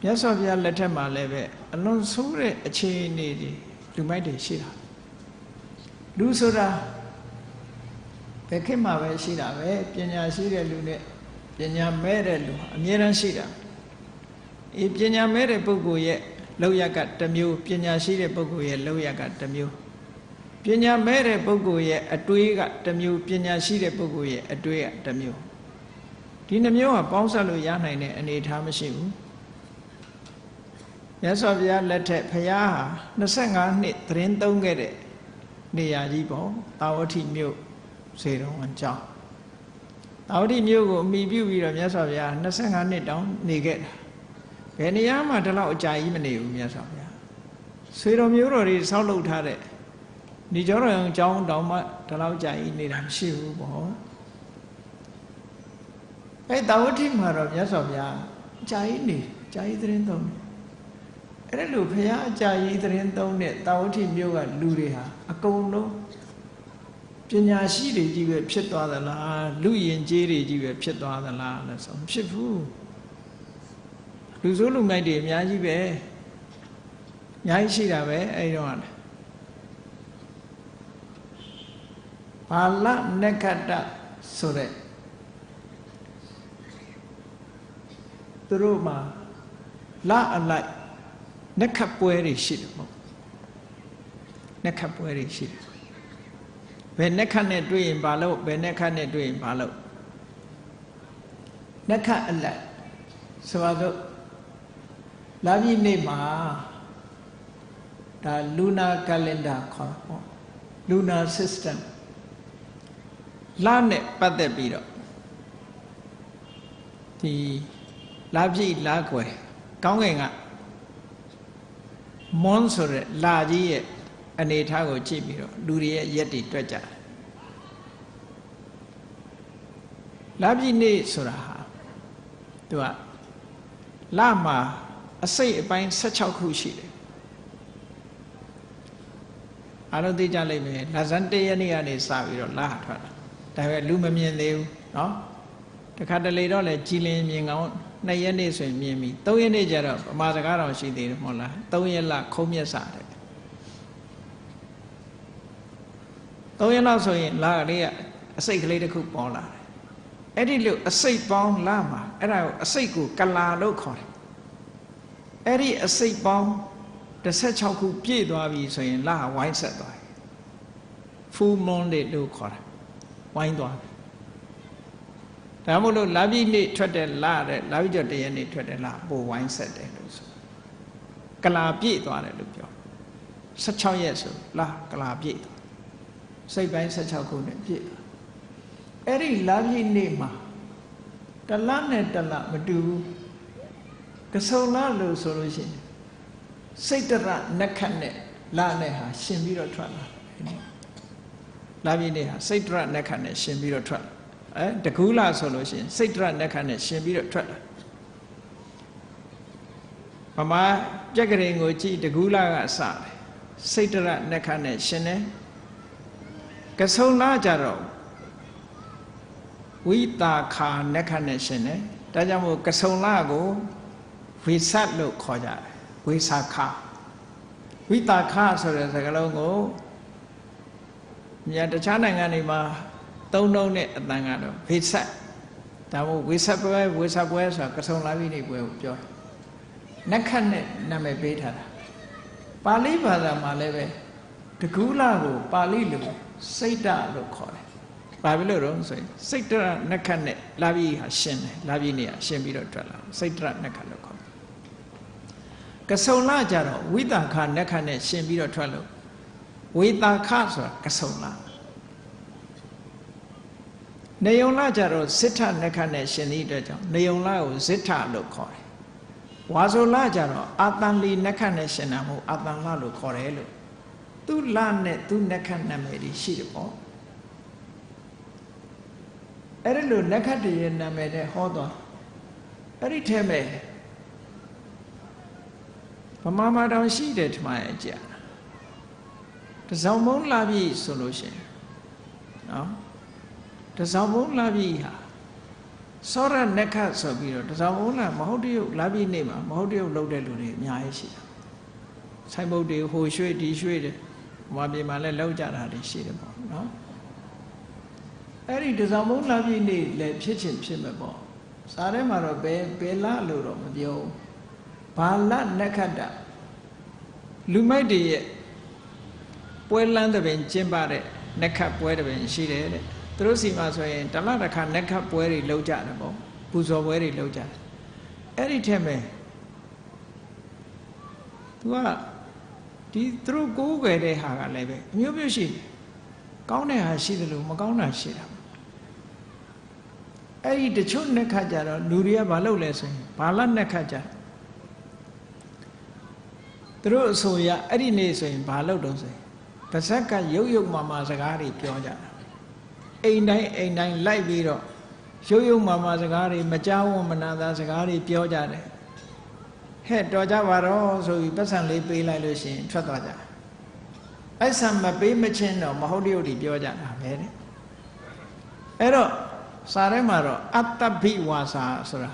မြတ်စွာဘုရားလက်ထက်မှာလည်းပဲအလွန်ဆိုးတဲ့အခြေအနေတွေလူမိုက်တွေရှိတာလူဆိုတာဘယ်ခေတ်မှာပဲရှိတာပဲပညာရှိတဲ့လူနဲ့ပညာမဲ့တဲ့လူအမြဲတမ်းရှိတာပညာမဲ့တဲ့ပုဂ္ဂိုလ်ရဲ့လောက်ရကတစ်မျိုးပညာရှိတဲ့ပုဂ္ဂိုလ်ရဲ့လောက်ရကတစ်မျိုးပညာမဲ့တဲ့ပုဂ္ဂိုလ်ရဲ့အတွေးကတစ်မျိုးပညာရှိတဲ့ပုဂ္ဂိုလ်ရဲ့အတွေးကတစ်မျိုးဒီနှမျိုးကပေါင်းစပ်လို့ရနိုင်တဲ့အနေအထားမရှိဘူးမြတ်စွာဘုရားလက်ထက်ဘုရားဟာ25နှစ်သတင်းသုံးခဲ့တဲ့နေရာကြီးပေါ့တာဝတိမြို့စေတော်ဝန်ကျောင်းတာဝတိမြို့ကိုအမိပြုပြီးတော့မြတ်စွာဘုရား25နှစ်တောင်နေခဲ့တာဘယ်နေရာမှာဒီလောက်အကြာကြီးမနေဘူးမြတ်စွာဘုရားစေတော်မျိုးတော်တွေဆောက်လုပ်ထားတဲ့ဒီကျောင်းတော်ကျောင်းတောင်မှဒီလောက်ကြာကြီးနေတာမရှိဘူးပေါ့အဲတာဝတိမှာတော့မြတ်စွာဘုရားအကြာကြီးနေကြာကြီးသတင်းသုံးတယ်အဲ့ဒါလို့ဘုရားအကြာကြီးသတင်းသုံးတဲ့တာဝတိမြို့ကလူတွေဟာအကုန်လုံးပညာရှိတွေကြီးပဲဖြစ်သွားသလားလူယဉ်ကျေးတွေကြီးပဲဖြစ်သွားသလားလို့ဆိုမဖြစ်ဘူးလူဆိုးလူမိုက်တွေအများကြီးပဲအများကြီးရှိတာပဲအဲ့တော့ဘာလနက္ခတ္တဆိုတဲ့သူတို့မှာလအလိုက်နက္ခပွဲတွေရှိတယ်ပေါ့နက္ခပွဲတွေရှိတယ်ဘယ်နက္ခနဲ့တွေ့ရင်ဘာလို့ဘယ်နက္ခနဲ့တွေ့ရင်ဘာလို့နက္ခအလိုက်ဆိုတော့လာပြီနေ့မှာဒါ lunar calendar ခေါ်တာပေါ့ lunar system လနဲ့ပတ်သက်ပြီးတော့ဒီလာပြီလာကွယ်ကောင်းကင်ကမွန်းဆိုတဲ့လာကြီးရဲ့အနေထားကိုကြည့်ပြီးတော့လူတွေရဲ့ရက်တွေတွက်ကြတယ်လာပြီနေ့ဆိုတာဟာသူကလမှာအစိတ်အပိုင်း16ခုရှိတယ်အားလုံးသိကြလိမ့်မယ်လဇန်1ရက်နေ့ကနေစပြီးတော့လဟာထွက်တာဒါပေမဲ့လူမမြင်သေးဘူးเนาะတခါတလေတော့လေကြည်လင်မြင်ကောင်း2ရက်နေ့ဆိုရင်မြင်ပြီ3ရက်နေ့ကျတော့ဗမာစကားတော်ရှိသေးတယ်မဟုတ်လား3ရက်လခုံးမျက်စာတဲ့3ရက်လောက်ဆိုရင်လကလေးကအစိတ်ကလေးတစ်ခုပေါ်လာတယ်အဲ့ဒီလိုအစိတ်ပေါင်းလမှာအဲ့ဒါကိုအစိတ်ကိုကလာလို့ခေါ်တယ်အဲ့ဒီအစိတ်ပေါင်း16ခုပြည့်သွားပြီဆိုရင်လဟာဝိုင်းဆက်သွားတယ် full moon လို့ခေါ်တာဝိုင်းသွားတယ်ဒါမို့လို့လာပြီနေ့ထွက်တဲ့လတဲ့လာပြီကျော်တရက်နေ့ထွက်တဲ့လပိုဝိုင်းဆက်တယ်လို့ဆိုကလာပြည့်သွားတယ်လို့ပြော16ရက်ဆိုလကလာပြည့်သွားစိတ်ပိုင်း16ခုနဲ့ပြည့်သွားအဲ့ဒီလာပြီနေ့မှာတလနဲ့တလမတူဘူးကဆုံလလို့ဆိုလို့ရှိရင်စိတ်တရနက္ခနဲ့လနဲ့ဟာရှင်ပြီးတော့ထွက်လာလာပြီနေ့ဟာစိတ်တရနက္ခနဲ့ရှင်ပြီးတော့ထွက်လာတကူလဆိုလို့ရှိရင်စိတ်တရနက္ခနဲ့ရှင်ပြီးတော့ထွက်လာဗမာကြက်ကရင်ကိုကြည့်တကူလကစတယ်စိတ်တရနက္ခနဲ့ရှင်တယ်ကဆုံလကြတော့ဝိတာခာနက္ခနဲ့ရှင်တယ်ဒါကြောင့်မို့ကဆုံလကိုဝိသတ်လို့ခေါ်ကြတယ်ဝိစာခဝိတာခဆိုတဲ့စကားလုံးကိုမြန်တခြားနိုင်ငံတွေမှာသုံးလုံးနဲ့အတန်ကတော့ဝိသတ်ဒါမို့ဝိသတ်ပွဲဆိုတာကဆုံလာပြီနေပွဲကိုပြော နက္ခတ်နဲ့နာမည်ပေးထားတာပါဠိဘာသာမှာလည်းပဲတကူလာကိုပါဠိလိုစိတ်တလို့ခေါ်တယ်ဘာဖြစ်လို့တော့ဆိုရင်စိတ်တရနက္ခတ်နဲ့လာပြီးဟာရှင်းတယ်လာပြီးနေရရှင်းပြီးတော့ထွက်လာစိတ်တရနက္ခတ်လို့ခေါ်တယ်ကဆုံလကြတော့ဝိသခနက္ခတ်နဲ့ရှင်းပြီးတော့ထွက်လို့ဝေတာခဆိုတာကဆုံလနေယုံလကြတော့စိဋ္ဌနက္ခတ်နဲ့ရှင်းသည့်အတွက်ကြောင့်နေယုံလကိုဇိဋ္ဌလို့ခေါ်တယ်ဝါဆိုလကြတော့အာတန်လီနက္ခတ်နဲ့ရှင်းတာမဟုတ်အာတန်လလို့ခေါ်တယ်လို့သူလနဲ့သူနက္ခတ်နာမည်တွေရှိတယ်ပေါ့အဲ့ဒီလိုနက္ခတ်တွေရဲ့နာမည်တွေဟောသွားအဲ့ဒီထဲမှာဗမာမာတောင်ရှိတယ်ထမရဲ့ကြာတစောင်းမုံလာပြီဆိုလို့ရှိရင်နော်တစောင်းမုံလာပြီဟာစောရနက္ခတ်ဆိုပြီးတော့တစောင်းမုံလာမဟုတ်တရုပ်လာပြီနေမှာမဟုတ်တရုပ်လုပ်တဲ့လူတွေအများကြီးရှိတယ်ဆိုင်ဘုတ်တွေဟိုရွှေ့ဒီရွှေ့တယ်ဘဝပြေမှာလည်းလောက်ကြတာတွေရှိတယ်ပေါ့နော်အဲ့ဒီတစောင်းမုံလာပြီနေလည်းဖြစ်ချင်ဖြစ်မှာပေါ့စားထဲမှာတော့ဘယ်လလို့တော့မပြောဘာလနက္ခတ္တလူမိုက်တွေရဲ့ပွဲလန်းတဲ့ပင်ကျင်းပတဲ့နက္ခတ်ပွဲတဲ့ပင်ရှိတယ်တဲ့သူတို့စီမှာဆိုရင်တလတစ်ခါနက္ခတ်ပွဲတွေလုပ်ကြတယ်ပေါ့ပူဇော်ပွဲတွေလုပ်ကြတယ်အဲ့ဒီထက်မဲ့သူကဒီသူတို့ကိုးကွယ်တဲ့ဟာကလည်းပဲအမျိုးမျိုးရှိတယ်ကောင်းတဲ့ဟာရှိတယ်လို့မကောင်းတာရှိတာအဲ့ဒီတချို့နက္ခတ်ကြတော့လူတွေကမလုပ်လဲဆိုရင်ဘာလနက္ခတ်ကြသူတို့အဆိုရအဲ့ဒီနေ့ဆိုရင်ဘာလုပ်တော့ဆိုရင်ပါဇက်ကရုပ်ရုပ်မာမာစကားတွေပြောကြတာအိမ်တိုင်းလိုက်ပြီးတော့ရုပ်ရုပ်မာမာစကားတွေမကြောက်ဝမနာသာစကားတွေပြောကြတယ်ဟဲ့တော်ကြပါတော့ဆိုပြီးပတ်စံလေးပေးလိုက်လို့ရှိရင်ထွက်သွားကြအဲ့ဆံမပေးမချင်းတော့မဟုတ်တရုပ်တွေပြောကြတာပဲတဲ့အဲ့တော့စာထဲမှာတော့အတ္တဘိဝါစာဆိုတာ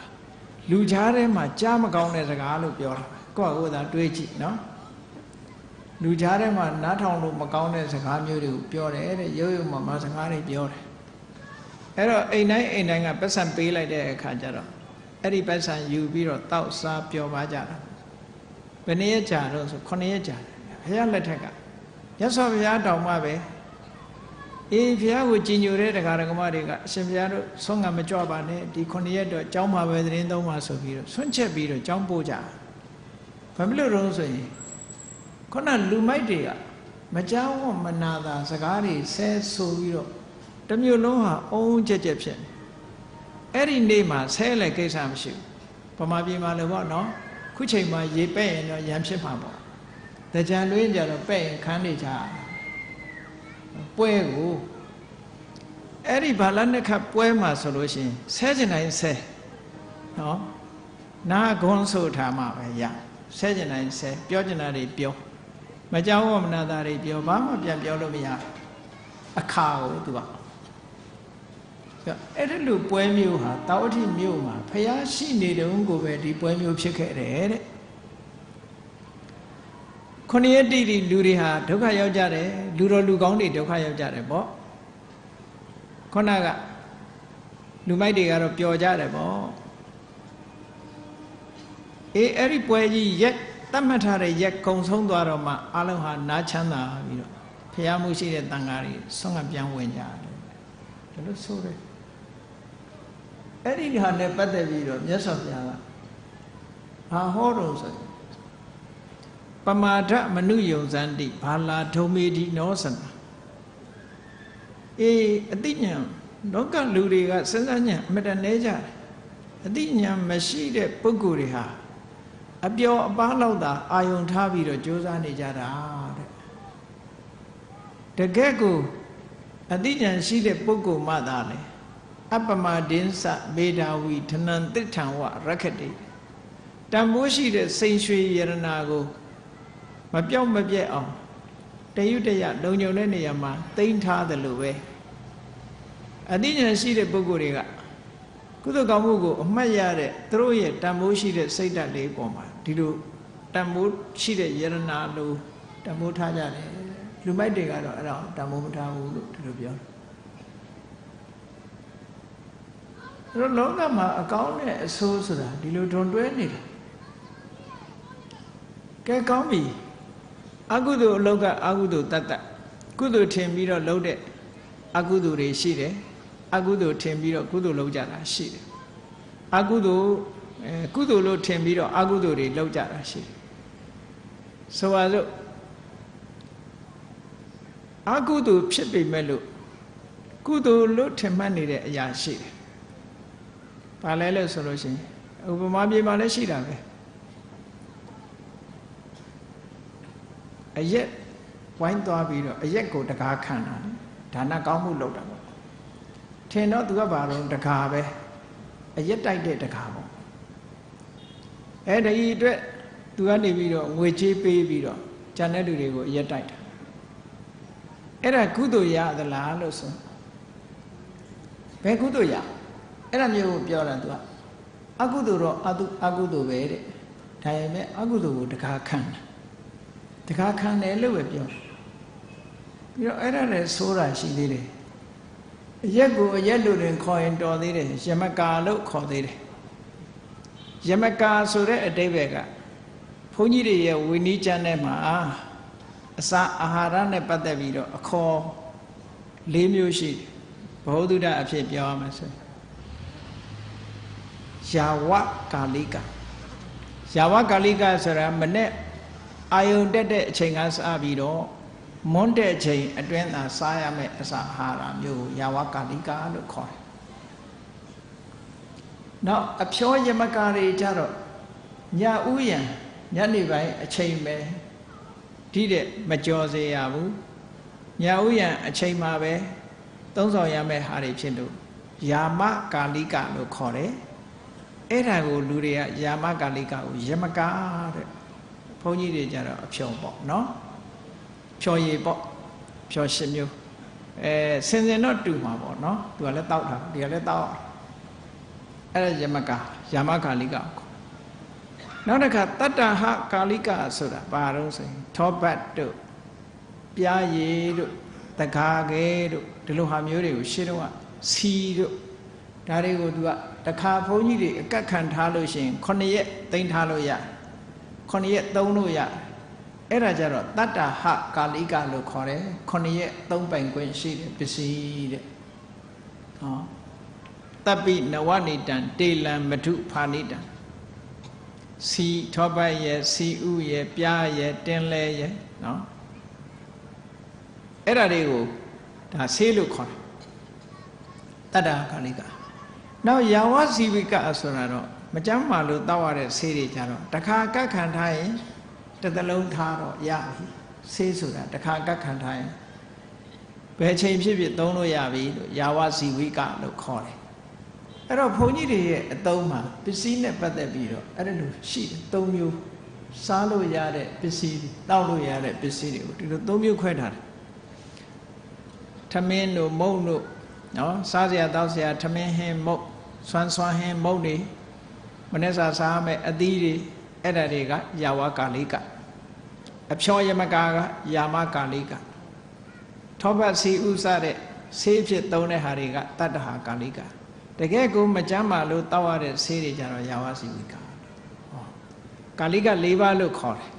လူကြားထဲမှာကြားမကောင်းတဲ့စကားလို့ပြောတာကိုယ့်ကိုယ်သာတွေးကြည့်နော်လူကြားထဲမှာနားထောင်လို့မကောင်းတဲ့စကားမျိုးတွေကိုပြောတယ်တဲ့ရုပ်ရုပ်မာမာစကားတွေပြောတယ်အဲ့တော့အိမ်တိုင်းကပတ်စံပေးလိုက်တဲ့အခါကျတော့အဲ့ဒီပတ်စံယူပြီးတော့တောက်စားပြောပါကြတာဘယ်နည်းကြာတော့ဆို9ရက်ကြာဘုရားလက်ထက်ကရသော်ဘုရားတောင်မှပဲအေးဘုရားကိုကြည်ညိုတဲ့တရားဓမ္မတွေကအရှင်ဘုရားတို့ဆုံးငံမကြွပါနဲ့ဒီ9ရက်တော့ကျောင်းမှာပဲသတင်းသုံးပါဆိုပြီးတော့ဆွန့်ချက်ပြီးတော့ကျောင်းပို့ကြဘာဖြစ်လို့တော့ဆိုရင်ခုနလူမိုက်တွေကမကြောက်မနာတာစကားတွေဆဲဆိုပြီးတော့တစ်မျိုးလုံးဟာအုံကြက်ဖြစ်နေအဲ့ဒီနေ့မှာဆဲလည်းကိစ္စမရှိဘူးဗမာပြည်မှာလို့ပေါ့နော်ခုချိန်မှာရေပဲ့ရင်တော့ရံဖြစ်မှာပေါ့တကြံလွင်းကြတော့ပဲ့ရင်ခန်းနေကြပွဲကိုအဲ့ဒီဘာလနှစ်ခတ်ပွဲမှာဆိုလို့ရှိရင်ဆဲကျင်တိုင်းဆဲနော်နာဂွန်းဆိုထားမှာပဲရဆဲကျင်တိုင်းဆဲပြောကျင်တာတွေပြောမကြောက်ဝမနာတာတွေပြောဘာမှပြန်ပြောလို့မရအခါကိုသူကအဲ့ဒီလိုပွဲမျိုးဟာတောဝတိမျိုးမှာဖျားရှိနေတုန်းကိုပဲဒီပွဲမျိုးဖြစ်ခဲ့တယ်တဲ့9ရက်တိတိလူတွေဟာဒုက္ခရောက်ကြတယ်လူတော်လူကောင်းတွေဒုက္ခရောက်ကြတယ်ပေါ့ခုနကလူမိုက်တွေကတော့ပျော်ကြတယ်ပေါ့အေးအဲ့ဒီပွဲကြီးရက်တတ်မှတ်ထားတဲ့ရက်ကုံဆုံးသွားတော့မှအလုံးဟာနားချမ်းသာပြီးတော့ဖျားမှုရှိတဲ့တန်ဃာတွေဆုံးကပြန်ဝင်ကြတယ်ဒါလို့ဆိုတယ်အဲ့ဒီဟာနဲ့ပတ်သက်ပြီးတော့မြတ်စွာဘုရားကဘာဟောတော့ဆိုပမာဒမနုယုံဇန္တိဘာလာဒုံမေဒီနောစနာအေးအတိညာလောကလူတွေကစဉ်းစားညာအမတန်နေကြတယ်အတိညာမရှိတဲ့ပုဂ္ဂိုလ်တွေဟာအပျော်အပါးလောက်သာအာယုံထားပြီးတော့ကြိုးစားနေကြတာတဲ့တကယ်ကိုအတိညာရှိတဲ့ပုဂ္ဂိုလ်မှသာလေအပမဒင်းစမေဓာဝီဓနံတိထံဝရခတိတန်မိုးရှိတဲ့စိန်ရွှေယရနာကိုမပြောင်းမပြက်အောင်တရွတ်တရလုံုံတဲ့နေရာမှာတိမ့်ထားတယ်လို့ပဲအတိညာရှိတဲ့ပုဂ္ဂိုလ်တွေကကုသိုလ်ကောင်းမှုကိုအမှတ်ရတဲ့သူတို့ရဲ့တန်မိုးရှိတဲ့စိတ်ဓာတ်လေးပေါ်မှာဒီလိုတန်မိုးရှိတဲ့ယရနာလိုတန်မိုးထားကြတယ်လူမိုက်တွေကတော့အဲ့ဒါတန်မိုးမထားဘူးလို့ဒီလိုပြောတယ်လောကမှာအကောင်းနဲ့အဆိုးဆိုတာဒီလိုတွန်တွဲနေတယ် cái có bị agudo lâu cả agudo tát tát gudo thêm bị đó lâu đấy agudo để xí đấy agudo thêm bị đó gudo lâu chả là xí đấy agudo lâu thêm bị đó agudo để lâu chả là xí sau đó agudoဖြစ်ပေမဲ့လို့ကုသိုလ်လို့ထင်မှတ်နေတဲ့အရာရှိတယ်။ဘာလဲလို့ဆိုလို့ရှိရင်ဥပမာပြေမှာလည်းရှိတာပဲ။အရက်ဝိုင်းသွားပြီးတော့အရက်ကိုတကားခံတာလေ။ဒါနကောင်းမှုလုပ်တာပေါ့။ထင်တော့သူကဘာလို့တကားပဲအရက်တိုက်တဲ့တကားပေါ့။အဲဒီအတွက်သူကနေပြီးတော့ငွေချေးပေးပြီးတော့ဂျန်တဲ့လူတွေကိုအရက်တိုက်တာ။အဲ့ဒါကုသိုလ်ရသလားလို့ဆိုဘယ်ကုသိုလ်ရအဲ့ဒါမျိုးကိုပြောတာသူကအကုသိုလ်တော့အကုသိုလ်ပဲတဲ့ဒါပေမဲ့အကုသိုလ်ကိုတကားခံတယ်လို့ပဲပြောပြီးတော့အဲ့ဒါလည်းဆိုးတာရှိသေးတယ်အရက်ကိုအရက်လို့ရင်ခေါ်ရင်တော်သေးတယ်ယမကာလို့ခေါ်သေးတယ်ယမကာဆိုတဲ့အဓိပ္ပာယ်ကဘုန်းကြီးတွေရဲ့ဝိနည်းကျမ်းထဲမှာအစာအာဟာရနဲ့ပတ်သက်ပြီးတော့အခေါ်၄မျိုးရှိတယ်ဘဝတုဒ္ဒအဖြစ်ပြောရမှာဆိုယာဝကာလိကယာဝကာလိကဆိုတာမနဲ့အာယုန်တက်တဲ့အချိန်ကစပြီးတော့မွန်းတဲ့အချိန်အတွင်းသာစားရမယ့်အစာအာဟာရမျိုးယာဝကာလိကလို့ခေါ်တယ်။နောက်အဖြောယမကာတွေကြတော့ညဥ်ယံညနေပိုင်းအချိန်ပဲဒီတဲ့မကြော်စေရဘူးညဥ်ယံအချိန်မှာပဲသုံးဆောင်ရမယ့်ဟာတွေဖြစ်လို့ယာမကာလိကလို့ခေါ်တယ်အဲ့ဒါကိုလူတွေကယာမကာလိကကိုယမကာတဲ့ဘုန်းကြီးတွေကြတော့အဖြောပေါ့နော်ဖြောရည်ပေါ့ဖြော၈မျိုးစင်တော့တူမှာပေါ့နော်သူကလည်းတောက်တာဒီကလည်းတောက်အဲ့ဒါယမကာယာမကာလိကနောက်တစ်ခါတတ္တဟကာလိကဆိုတာဘာလို့ဆိုရင်ထောပတ်တို့ပြားရည်တို့တကားကဲတို့ဒီလိုဟာမျိုးတွေကိုရှင်းတော့စီတို့ဒါတွေကိုသူကတခါဘုန်းကြီးတွေအကတ်ခံထားလို့ရှိရင်9ရက်သိမ်းထားလို့ရ9ရက်သုံးလို့ရအဲ့ဒါကြတော့တတ္တဟကာလိကလို့ခေါ်တယ်9ရက်သုံးပိုင်ခွင့်ရှိတယ်ပစ္စည်းတဲ့ဟောတပိနဝနိတံတေလံမထုဖာနိတံစီထောပတ်ရဲ့စီဥရဲ့ပြားရဲ့တင်းလဲရဲ့နော်အဲ့ဒါတွေကိုဒါဆေးလို့ခေါ်တယ်တတ္တကာလိကနောက်ယာဝဇီဝိကဆိုတာတော့မကြမ်းမာလို့တောက်ရတဲ့ဆေးတွေကြတော့တခါကတ်ခံထားရင်တစ်သလုံးထားတော့ရပြီဆေးဆိုတာတခါကတ်ခံထားရင်ဘယ်ချိန်ဖြစ်ဖြစ်သုံးလို့ရပြီလို့ယာဝဇီဝိကလို့ခေါ်တယ်အဲ့တော့ဘုန်းကြီးတွေရဲ့အသုံးမှာပစ္စည်းနဲ့ပတ်သက်ပြီးတော့အဲ့ဒါလိုရှိတယ်၃မျိုးစားလို့ရတဲ့ပစ္စည်းတောက်လို့ရတဲ့ပစ္စည်းတွေကိုဒီလို၃မျိုးခွဲထားတယ်ထမင်းတို့မုန့်တို့နော်စားစရာတောက်စရာထမင်းဟင်းမုန့်ဆွမ်းဟင်းမုန့်တွေမနေ့စာစားမယ်အသီးတွေအဲ့ဒါတွေကယာဝကာလိကအဖြောယမကာကယာမကာလိကထောပတ်စီဥစတဲ့ဆေးဖြစ်သုံးတဲ့ဟာတွေကတတ္တဟာကာလိကတကယ်ကိုမကြမ်းမာလို့တောက်ရတဲ့ဆေးတွေကြတော့ယာဝစီဝိကကာလိက၄ပါးလို့ခေါ်တယ်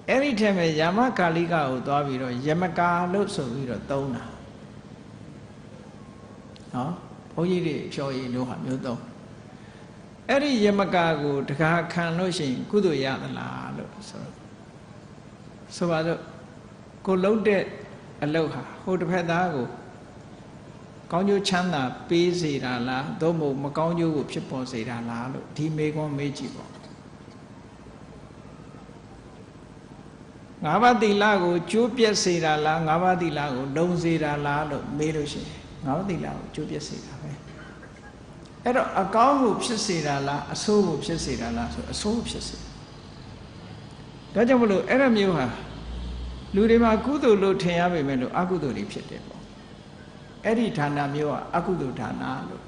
အဲ့ဒီထဲမှာယာမကာလိကကိုသွားပြီးတော့ယမကာလို့ဆိုပြီးတော့သုံးတာနော်ဘုန်းကြီးတွေဖြောရည်လို့ဟာမျိုးသုံးအဲ့ဒီယမကာကိုတခါခံလို့ရှိရင်ကုသိုလ်ရသလားလို့ဆိုပါတော့ကိုလှုပ်တဲ့အလုပ်ဟာဟိုတစ်ဖက်သားကိုကောင်းကျိုးချမ်းသာပေးစေတာလားသို့မဟုတ်မကောင်းကျိုးကိုဖြစ်ပေါ်စေတာလားလို့ဒီမေခွန်းမေးကြည့်ပေါ့ငါးပါးသီလကိုကျိုးပြည့်စေတာလားငါးပါးသီလကိုလုံစေတာလားလို့မေးလို့ရှိရင်ငါးပါးသီလကိုကျိုးပြည့်စေတာပဲအဲ့တော့အကောင်းကိုဖြစ်စေတာလားအဆိုးကိုဖြစ်စေတာလားဆိုအဆိုးကိုဖြစ်စေဒါကြောင့်မလို့အဲ့ဒါမျိုးဟာလူတွေမှာကုသိုလ်လို့ထင်ရပေမဲ့လို့အကုသိုလ်တွေဖြစ်တယ်ပေါ့အဲ့ဒီဌာနမျိုးကအကုသိုလ်ဌာနလို့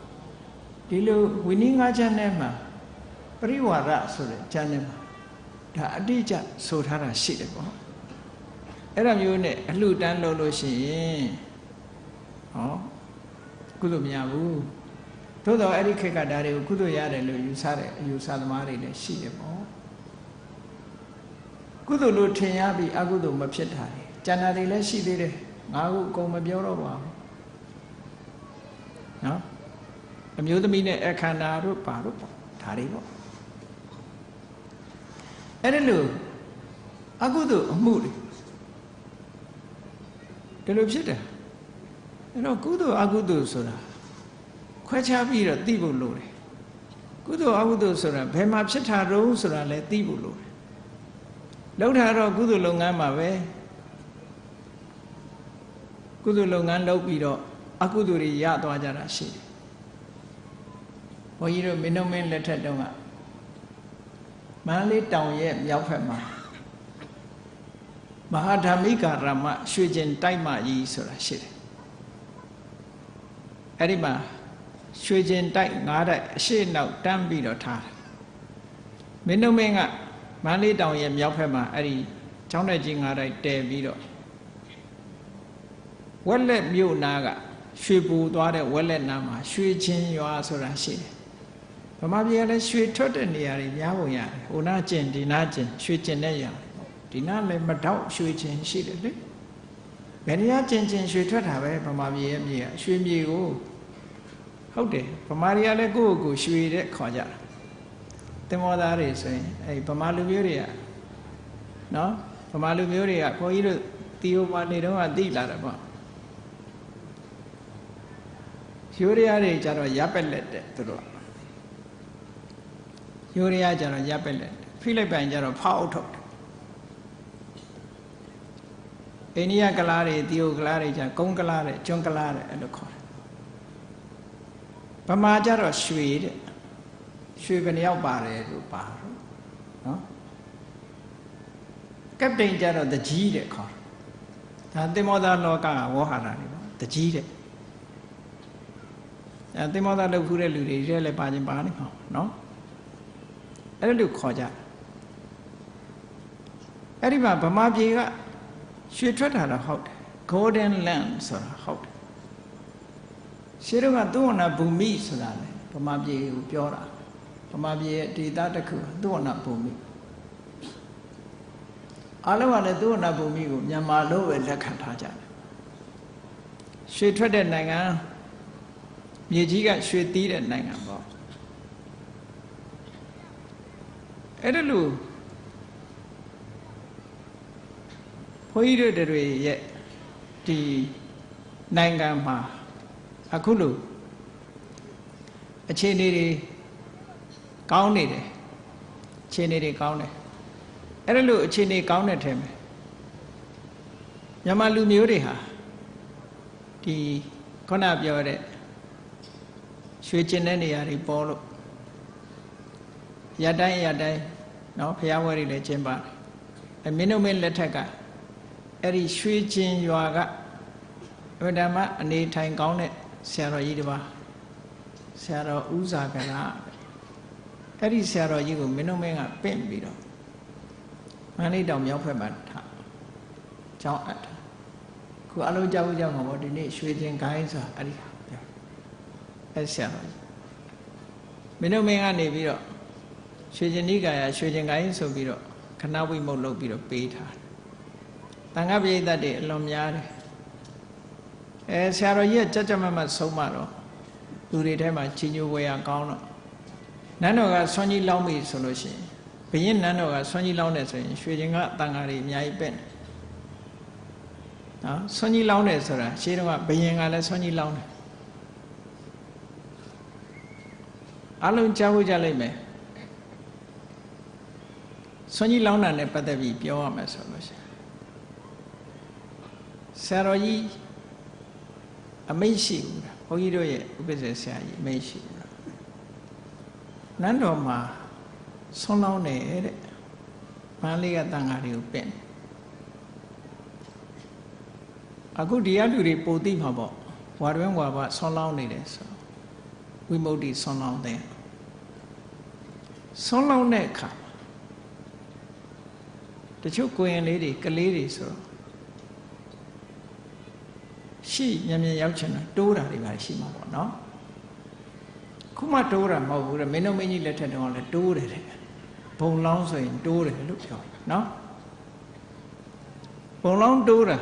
ဒီလိုဝိနည်း၅ချမ်းထဲမှာပရိဝါဒဆိုတဲ့ချမ်းထဲမှာဒါအတိအကျဆိုထားတာရှိတယ်ပေါ့အဲ့ဒါမျိုးနဲ့အလှူတန်းလုပ်လို့ရှိရင်ဟောကုသိုလ်မရဘူးသို့တော့အဲ့ဒီခေတ်ကဒါတွေကိုကုသိုလ်ရတယ်လို့ယူဆတဲ့အယူဆသမားတွေလည်းရှိတယ်ပေါ့ ကုသိုလ်လို့ထင်ရပြီးအကုသိုလ်မဖြစ်တာလေကျန်တာတွေလည်းရှိသေးတယ်ငါ့ကိုအကုန်မပြောတော့ပါဘူးနော်အမျိုးသမီးနဲ့အခန္ဓာတို့ပါတို့ပေါ့ဒါတွေပေါ့အဲ့ဒါလို့အကုသိုလ်အမှုတွေဒီလိုဖြစ်တယ်အဲ့တော့ကုသိုလ်အကုသိုလ်ဆိုတာခွဲခြားပြီးတော့သိဖို့လိုတယ်ကုသိုလ်အကုသိုလ်ဆိုတာဘယ်မှာဖြစ်တာတုံးဆိုတာလည်းသိဖို့လိုတယ်လောက်တာတော့ကုသိုလ်လုပ်ငန်းမှာပဲကုသိုလ်လုပ်ငန်းလုပ်ပြီးတော့အကုသိုလ်တွေရသွားကြတာရှိတယ်ဘုန်းကြီးတို့မင်းတို့မင်းလက်ထက်တုန်းကမန္တလေးတောင်ရဲ့မြောက်ဘက်မှာမဟာဓမ္မိကာရမရွှေကျင်တိုက်မကြီးဆိုတာရှိတယ်အဲ့ဒီမှာရွှေကျင်တိုက်၅တိုက်အရှိနောက်တန်းပြီးတော့ထားတယ်မင်းတို့မင်းကမန္တလေးတောင်ရဲ့မြောက်ဘက်မှာအဲ့ဒီကျောင်းတိုက်ကြီး၅တိုက်တည်ပြီးတော့ဝက်လက်မြို့နာကရွှေပူသွားတဲ့ဝက်လက်နာမှာရွှေချင်းရွာဆိုတာရှိတယ်ဗမာပြည်ကလည်းရွှေထွက်တဲ့နေရာတွေများပုံရတယ်ဟိုနာကျင်ဒီနာကျင်ရွှေကျင်တဲ့ရွာဒီနာလည်းမတော့ရွှေချင်းရှိတယ်လေဘယ်နေရာကျင်ကျင်ရွှေထွက်တာပဲဗမာပြည်ရဲ့မြေကရွှေမြေကိုဟုတ်တယ်ဗမာတွေကလည်းကိုယ့်ကိုယ်ရွှေတဲ့ခေါ်ကြတာတင်မောသားတွေဆိုရင်အဲဗမာလူမျိုးတွေကနော်ဗမာလူမျိုးတွေကဘုန်းကြီးတို့တီယိုမာနေတော့သိလာတယ်ပေါ့ရိုးရရတွေကြတော့ရပ်ပက်လက်တဲ့သူတို့ရိုးရရကြတော့ရပ်ပက်လက်ဖိလိပ္ပိုင်ကြတော့ဖောက်ထုတ်တယ်အိန္ဒိယကလားတွေတီယိုကလားတွေကြကုန်းကလားတွေကျွန်းကလားတွေအဲ့လိုခေါ်တယ်ဗမာကြတော့ရွှေတဲ့ရွှေဘယ်နှယောက်ပါတယ်လို့ပါတော့နော်ကပ္ပတိန်ကြတော့တကြီးတဲ့ခေါ်ဒါသင်္ဘောသားလောကကဝေါဟာရတွေပေါ့တကြီးတဲ့အဲသင်္ဘောသားလုပ်ဖူးတဲ့လူတွေရဲလည်းပါခြင်းပါနေမှာနော်အဲ့လိုခေါ်ကြအဲ့ဒီမှာဗမာပြည်ကရွှေထွက်တာတော့ဟုတ်တယ် golden land ဆိုတာဟုတ်တယ်ရှင်းတော့ကသုဝဏဘူမိဆိုတာလေဗမာပြည်ကိုပြောတာဗမာပြည်ရဲ့ဒေသတစ်ခုသုဝဏဘူမိအားလုံးကလည်းသုဝဏဘူမိကိုမြန်မာလို့ပဲလက်ခံထားကြတယ်ရွှေထွက်တဲ့နိုင်ငံမြေကြီးကရွှေသီးတဲ့နိုင်ငံပေါ့အဲ့ဒါလို့ဘုန်းကြီးတို့တွေရဲ့ဒီနိုင်ငံမှာအခုလို့အခြေအနေတွေကောင်းနေတယ်အခြေအနေတွေကောင်းတယ်အဲ့ဒါလို့အခြေအနေကောင်းတဲ့ထဲမှာမြန်မာလူမျိုးတွေဟာဒီခုနပြောတဲ့ရွှေကျင်တဲ့နေရာတွေပေါ်လို့ရတိုင်းနော်ဖျားဝဲတွေလည်းကျင်းပါတယ်မင်းတို့မင်းလက်ထက်ကအဲ့ဒီရွှေကျင်ရွာကဝိဓမ္မအနေထိုင်ကောင်းတဲ့ဆရာတော်ကြီးတစ်ပါးဆရာတော်ဥဇာကလာအဲ့ဒီဆရာတော်ကြီးကိုမင်းတို့မင်းကပင့်ပြီးတော့မန္တလေးတောင်မြောက်ဘက်မှာထားကျောင်းအပ်ခုအလုံးကြောက်ကြောက်မှာပေါ့ဒီနေ့ရွှေကျင်ခိုင်းဆိုတာအဲ့ဒီပြောအဲ့ဆရာတော်မင်းတို့မင်းကနေပြီးတော့ရွှေကျင်နိကာယရွှေကျင်ခိုင်းဆိုပြီးတော့ခဏဝိမုတ်လုပ်ပြီးတော့ပေးထားတန်ခါပရိသတ်တွေအလွန်များတယ်ဆရာတော်ကြီးကကြက်မတ်ဆုံးမတော့လူတွေထဲမှာကြီးညိုဝယ်ရကောင်းတော့နန်းတော်ကဆွမ်းကြီးလောင်းပြီဆိုလို့ရှိရင်ဘုရင်နန်းတော်ကဆွမ်းကြီးလောင်းတယ်ဆိုရင်ရွှေကျင်ကတန်ခါတွေအများကြီးပဲ့တယ်နော်ဆွမ်းကြီးလောင်းတယ်ဆိုတာရှင်းတော့ဘုရင်ကလည်းဆွမ်းကြီးလောင်းတယ်အလုံးကြားဖို့ကြလိမ့်မယ်ဆွမ်းကြီးလောင်းတာနဲ့ပတ်သက်ပြီးပြောရမယ်ဆိုလို့ရှိရင်ဆရာတော်ကြီးအမိတ်ရှိဘူးလားဘုန်းကြီးတို့ရဲ့ဥပ္ပဇ္ဇေဆရာကြီးအမိတ်ရှိဘူးလားနန်းတော်မှာဆွမ်းလောင်းတယ်တဲ့မန္တလေးကတန်ဃာတွေကိုပင့်အခုဒီကလူတွေပိုသိမှာပေါ့ဝါတွင်းဝါဘဆွမ်းလောင်းနေတယ်ဆိုဝိမု ക്തി ဆွမ်းလောင်းတဲ့ဆွမ်းလောင်းတဲ့အခါတချို့ကိုရင်လေးတွေကလေးတွေဆိုတော့ရှိမြန်မြန်ရောက်ချင်တာတိုးတာတွေပါရှိမှာပေါ့နော်ခုမှတိုးတာမဟုတ်ဘူးတဲ့မင်းတို့မင်းကြီးလက်ထက်တုန်းကလည်းတိုးတယ်တဲ့ဘုံလောင်းဆိုရင်တိုးတယ်လို့ပြောနော် ဘုံလောင်းတိုးတာ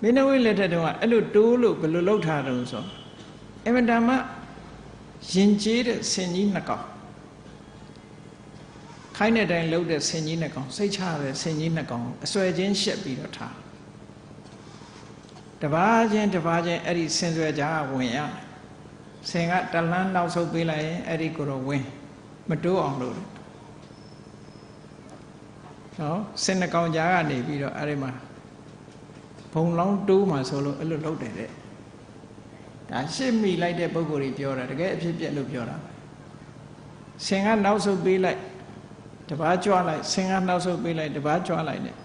မင်းတို့လက်ထက်တုန်းကအဲ့လိုတိုးလို့ဘယ်လိုလုပ်ထားတုံးဆိုအမတမရင်ကျေးတဲ့ဆင်ကြီးနှစ်ကောင်ခိုင်းတဲ့တိုင်းလှုပ်တဲ့ဆင်ကြီးနှစ်ကောင်စိတ်ချတဲ့ဆင်ကြီးနှစ်ကောင်အစွဲချင်းရှက်ပြီးတော့ထားတပါးချင်းအဲ့ဒီဆင်စွဲကြားဝင်ရဆင်ကတလန်းနောက်ဆုတ်ပေးလိုက်ရင်အဲ့ဒီကိုတော့ဝင်မတိုးအောင်လုပ်တယ်နော်ဆင်နှစ်ကောင်ကြားကနေပြီးတော့အဲ့ဒီမှာဘုံလောင်းတိုးမှဆိုလို့အဲ့လိုလုပ်တယ်တဲ့ဒါရှစ်မိလိုက်တဲ့ပုံကိုယ်ကြီးပြောတာတကယ်အဖြစ်ပြက်လို့ပြောတာဆင်ကနောက်ဆုတ်ပေးလိုက်တပားကြွလိုက်ဆင်ကနောက်ဆုတ်ပေးလိုက်တပားကြွလိုက်နဲ့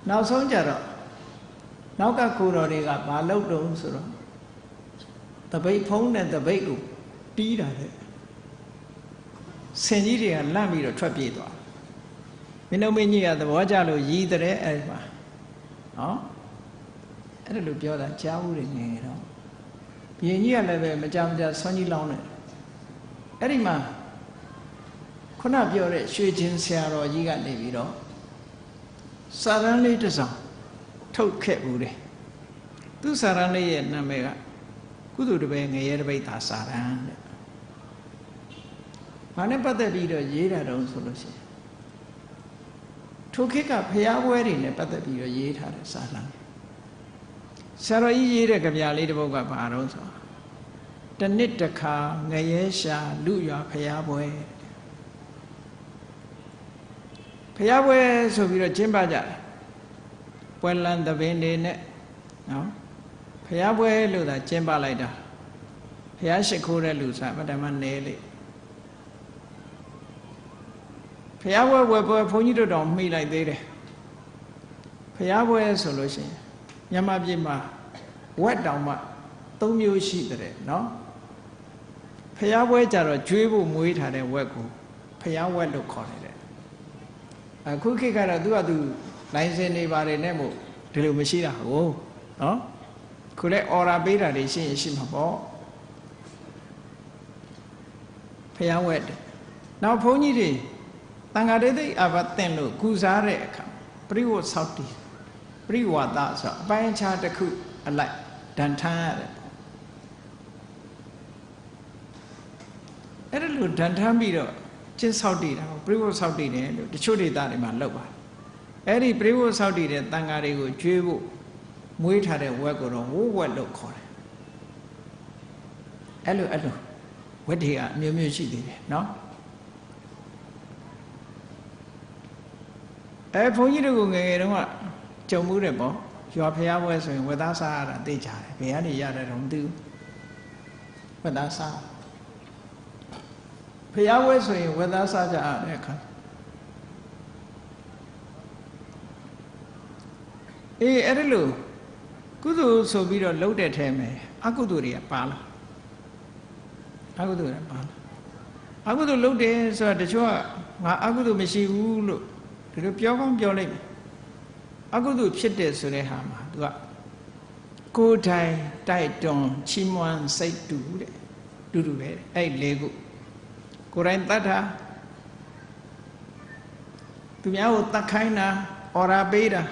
နောက်ဆုံးကြတော့နောက်ကကိုတော်တွေကဘာလုပ်တုံးဆိုတော့တပိတ်ဖုံးတဲ့တပိတ်ကိုတီးတာတဲ့ဆင်ကြီးတွေကလန့်ပြီးတော့ထွက်ပြေးသွားမင်းတို့မင်းကြီးကသဘောကျလို့ရီးတဲ့အဲ့ဒီမှာနော်အဲ့ဒါလိုပြောတာကြားဘူးတွေငယ်တော့ဘုရင်ကြီးကလည်းပဲမကြဆွမ်းကြီးလောင်းတယ်အဲ့ဒီမှာခုနပြောတဲ့ရွှေချင်းဆရာတော်ကြီးကနေပြီးတော့စာရန်လေးတစ်စောင်ထုတ်ခဲ့ဘူးတယ်သူစာရန်လေးရဲ့နာမည်ကကုသိုလ်တပည့်ငရဲတပိတ်သာစာရန်တဲ့ဘာနဲ့ပတ်သက်ပြီးတော့ရေးတာတုံးဆိုလို့ရှိရင်ထိုခေတ်ကဖျားပွဲတွေနဲ့ပတ်သက်ပြီးတော့ရေးထားတဲ့စာလမ်းဆရာတော်ကြီးရေးတဲ့ကြပြလေးတစ်ပုဒ်ကဘာတော့ဆိုတနှစ်တစ်ခါငရဲရှာလူရွာဖျားပွဲဖျားပွဲဆိုပြီးတော့ကျင်းပကြတယ်ပွဲလန်းသဘင်တွေနဲ့နော်ဖျားပွဲလို့သာကျင်းပလိုက်တာဖျားရှိခိုးတဲ့လူစားမတမနဲလေဖျားပွဲဘုန်းကြီးတို့တော်မိလိုက်သေးတယ်ဖျားပွဲဆိုလို့ရှိရင်မြန်မာပြည်မှာဝက်တောင်မှ၃မျိုးရှိတဲ့နော်ဖျားပွဲကြတော့ကျွေးဖို့မွေးထားတဲ့ဝက်ကိုဖျားဝက်လို့ခေါ်တယ်အခုခေတ်ကတော့သူကသူလိုင်စင်နေပါတယ်နဲ့မို့ဒီလိုမရှိတာဟုတ်နော်ခုလဲအော်ရာပေးတာတွေရှိရင်ရှိမှာပေါ့ဖျားဝက်တယ်နောက်ဘုန်းကြီးတွေတန်ဃာတိတ်အဘတ်တင်လို့ကုစားတဲ့အခါပရိဝတ်ဆောက်တည်ပရိဝါဒဆိုအပိုင်းအခြားတစ်ခုအလိုက်ဒဏ်ထမ်းရတယ်အဲ့ဒါလို့ဒဏ်ထမ်းပြီးတော့ကျင့်ဆောက်တည်တာပရိဝတ်ဆောက်တည်တယ်လို့တချို့ဒေသတွေမှာလုပ်ပါတယ်အဲ့ဒီပရိဝတ်ဆောက်တည်တဲ့တန်ဃာတွေကိုကျွေးဖို့မွေးထားတဲ့ဝက်ကိုတော့ဝိုးဝက်လို့ခေါ်တယ်အဲ့လိုဝက်တွေကအမျိုးမျိုးရှိသေးတယ်နော်ဘုန်းကြီးတို့ကငယ်ငယ်တုန်းကကြုံမှုတယ်ပေါ့ရွာဖျားပွဲဆိုရင်ဝက်သားစားရတာသိကြတယ်ဘယ်ကနေရတယ်တော့မသိဘူးဝက်သားစားဖျားပွဲဆိုရင်ဝက်သားစားကြရတဲ့အခါအဲ့ဒီလိုကုသိုလ်ဆိုပြီးတော့လှုပ်တဲ့ထဲမှာအကုသိုလ်တွေကပါလာအကုသိုလ်တွေပါလာအကုသိုလ်လှုပ်တယ်ဆိုတော့တချို့ကငါအကုသိုလ်မရှိဘူးလို့ဒီလိုပြောကောင်းပြောလိုက်မယ်အကုသိုလ်ဖြစ်တယ်ဆိုတဲ့ဟာမှာသူကကိုယ်တိုင်တိုက်တွန်းချီးမွမ်းစိတ်တူတဲ့တူပဲအဲ့လေးခုကိုယ်တိုင်တတ်တာသူများကိုတတ်ခိုင်းတာအော်ရာပေးတာ